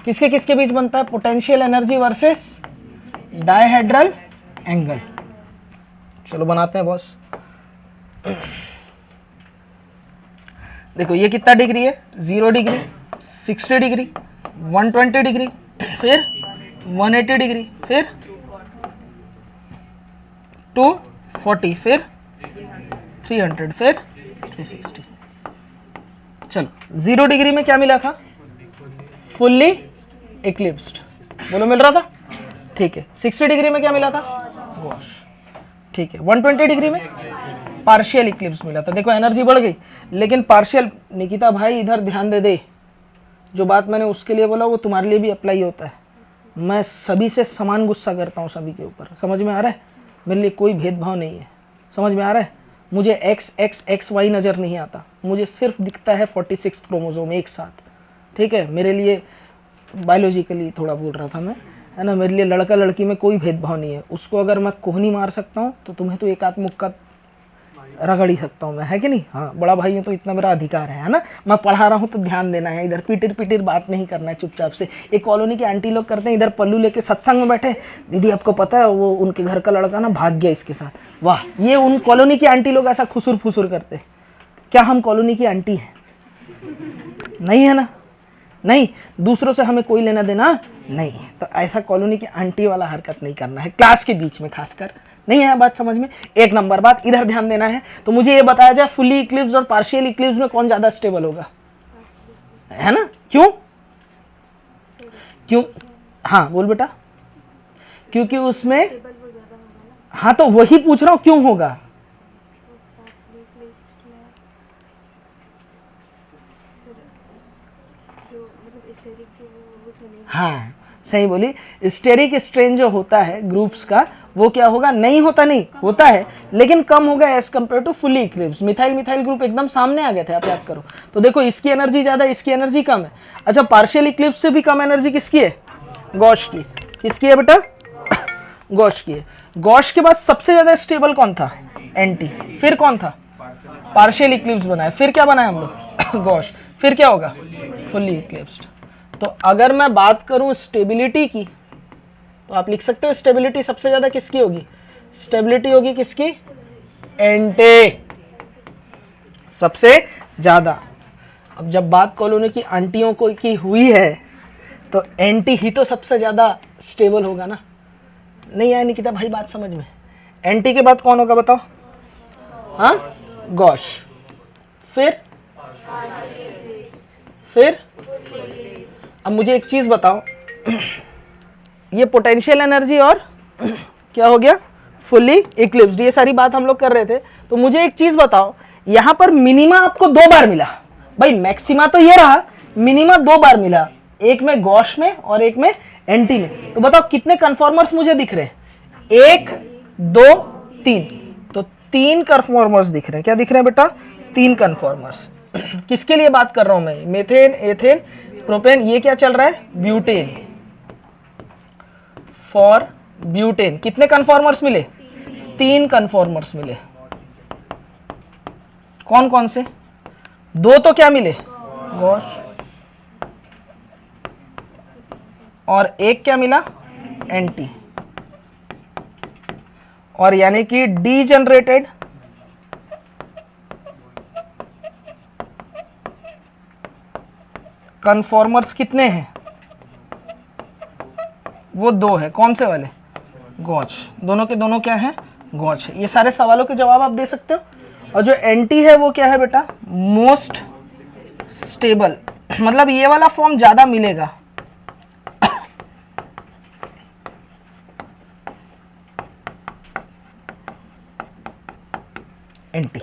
किसके किसके बीच बनता है? Potential energy versus dihedral angle. चलो बनाते हैं बॉस। देखो ये कितना डिग्री है, 0 डिग्री, 60 डिग्री, 120 डिग्री, फिर 180 डिग्री, फिर 240, फिर 300, फिर 360। चलो 0 डिग्री में क्या मिला था? Fully eclipsed. बोलो मिल रहा था, ठीक है। 60 डिग्री में क्या मिला था? वॉश, ठीक है। 120 डिग्री में पार्शियल इक्लिप्स मिला था। देखो एनर्जी बढ़ गई, लेकिन पार्शियल। निकिता भाई इधर ध्यान दे दे, जो बात मैंने उसके लिए बोला वो तुम्हारे लिए भी अप्लाई होता है। मैं सभी से समान गुस्सा करता हूँ, सभी के ऊपर। समझ में आ रहा है? मेरे लिए कोई भेदभाव नहीं है। समझ में आ रहा है? मुझे एक्स एक्स एक्स वाई नज़र नहीं आता, मुझे सिर्फ दिखता है 46 क्रोमोसोम एक साथ। ठीक है, मेरे लिए बायोलॉजिकली थोड़ा बोल रहा था मैं, है ना। मेरे लिए लड़का लड़की में कोई भेदभाव नहीं है। उसको अगर मैं कोहनी मार सकता हूँ तो तुम्हें तो एक आध मुक्का रगड़ ही सकता हूँ मैं, है कि नहीं? हाँ, बड़ा भाई है तो इतना मेरा अधिकार है ना। मैं पढ़ा रहा हूँ तो ध्यान देना है, इधर पिटिर पिटिर बात नहीं करना है चुपचाप से। एक कॉलोनी के आंटी लोग करते हैं, इधर पल्लू लेके सत्संग में बैठे, दीदी आपको पता है वो उनके घर का लड़का ना भाग गया इसके साथ। वाह, ये उन कॉलोनी की आंटी लोग ऐसा खुसुर फुसुर करते। क्या हम कॉलोनी की आंटी हैं? नहीं है ना। नहीं, दूसरों से हमें कोई लेना देना नहीं, तो ऐसा कॉलोनी की आंटी वाला हरकत नहीं करना है, क्लास के बीच में खासकर। नहीं है बात समझ में? एक नंबर बात, इधर ध्यान देना है। तो मुझे ये बताया जाए फुली इक्लिप्स और पार्शियल इक्लिप्स में कौन ज्यादा स्टेबल होगा, है ना? क्यों? क्यों? हाँ बोल बेटा। क्योंकि उसमें, हाँ तो वही पूछ रहा हूं, क्यों होगा? हाँ सही बोली। स्टेरिक स्ट्रेन जो होता है ग्रुप्स का, वो क्या होगा? नहीं होता, नहीं होता है, लेकिन कम होगा as compare to fully eclipse. Methyl methyl group एकदम सामने आ गए थे, आप याद करो तो। देखो इसकी एनर्जी ज्यादा, इसकी एनर्जी कम है। अच्छा, पार्शियल इक्लिप्स से भी कम एनर्जी किसकी है? गॉश की। किसकी है बेटा? गॉश की है। गॉश के बाद सबसे ज्यादा स्टेबल कौन था? एंटी। फिर कौन था? पार्शियल इक्लिप्स बनाया, फिर क्या बनाया हम लोग? गॉश। फिर क्या होगा? Fully eclipsed. तो अगर मैं बात करूं स्टेबिलिटी की, तो आप लिख सकते हो स्टेबिलिटी सबसे ज्यादा किसकी होगी? स्टेबिलिटी होगी किसकी? एंटी, सबसे ज्यादा। अब जब बात कॉलोनी की आंटियों को की हुई है, तो एंटी ही तो सबसे ज्यादा स्टेबल होगा ना। नहीं आया निकिता भाई बात समझ में? एंटी के बाद कौन होगा बताओ? हाँ, गॉश। फिर अब मुझे एक चीज बताओ, ये पोटेंशियल एनर्जी और क्या हो गया? फुल्ली इक्लिप्स्ड, ये सारी बात हम लोग कर रहे थे। तो मुझे एक चीज बताओ, यहां पर मिनिमा आपको 2 बार मिला भाई, मैक्सिमा तो ये रहा, मिनिमा 2 बार मिला, एक में गॉश में और एक में एंटी में। तो बताओ कितने कन्फॉर्मर्स मुझे दिख रहे हैं? 1 2 3, तो 3 कन्फॉर्मर्स दिख रहे हैं। क्या दिख रहे हैं बेटा? 3 कन्फॉर्मर्स। किसके लिए बात कर रहा हूं मैं? Methane, ethane, propane. ये क्या चल रहा है? ब्यूटेन। फॉर ब्यूटेन कितने कन्फॉर्मर्स मिले? 3 कन्फॉर्मर्स मिले। कौन कौन से? 2 तो क्या मिले? गॉश। और 1 क्या मिला? एंटी। और यानी कि डीजनरेटेड कन्फॉर्मर्स कितने हैं? वो 2 है। कौन से वाले? गॉच। दोनों के दोनों क्या है? गॉच है। ये सारे सवालों के जवाब आप दे सकते हो। और जो एंटी है वो क्या है बेटा? मोस्ट स्टेबल, मतलब ये वाला फॉर्म ज्यादा मिलेगा। एंटी।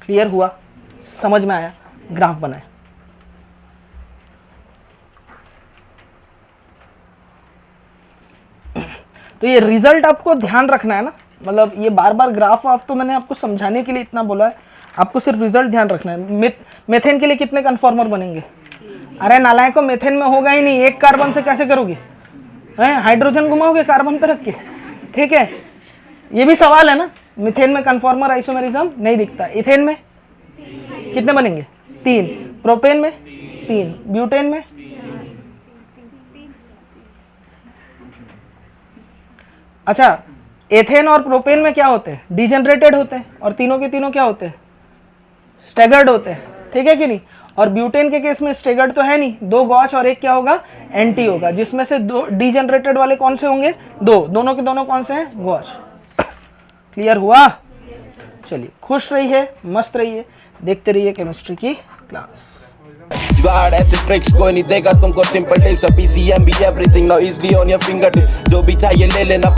क्लियर हुआ? समझ में आया? ग्राफ बनाए। तो ये रिजल्ट आपको ध्यान रखना है ना, मतलब ये बार बार ग्राफ वाफ तो मैंने आपको समझाने के लिए इतना बोला है, आपको सिर्फ रिजल्ट ध्यान रखना है। मेथेन के लिए कितने कन्फॉर्मर बनेंगे? अरे नालायक को, मेथेन में होगा ही नहीं, 1 कार्बन से कैसे करोगे? हाइड्रोजन घुमाओगे कार्बन पे रख के? ठीक है, ये भी सवाल है ना। मिथेन में कन्फॉर्मर आइसोमेरिज्म नहीं दिखता। इथेन में कितने बनेंगे? 3। प्रोपेन में 3। ब्यूटेन में अच्छा, एथेन और प्रोपेन में क्या होते हैं, डिजेनरेटेड होते हैं, और तीनों के तीनों क्या होते हैं, स्टेगर्ड होते हैं, ठीक है कि नहीं। और ब्यूटेन के केस में स्टेगर्ड तो है नहीं, 2 गॉच और एक क्या होगा, एंटी होगा, जिसमें से 2 डिजेनरेटेड वाले कौन से होंगे, 2, दोनों के दोनों कौन से हैं, गॉच। क्लियर हुआ। चलिए खुश रहिए, मस्त रहिए, देखते रहिए केमिस्ट्री की क्लास। जुगाड़ ऐसे ट्रिक्स कोई नहीं देगा तुमको, सिंपल टिप्स, PCM भी everything now easily on your finger, जो भी चाहिए ले लेना।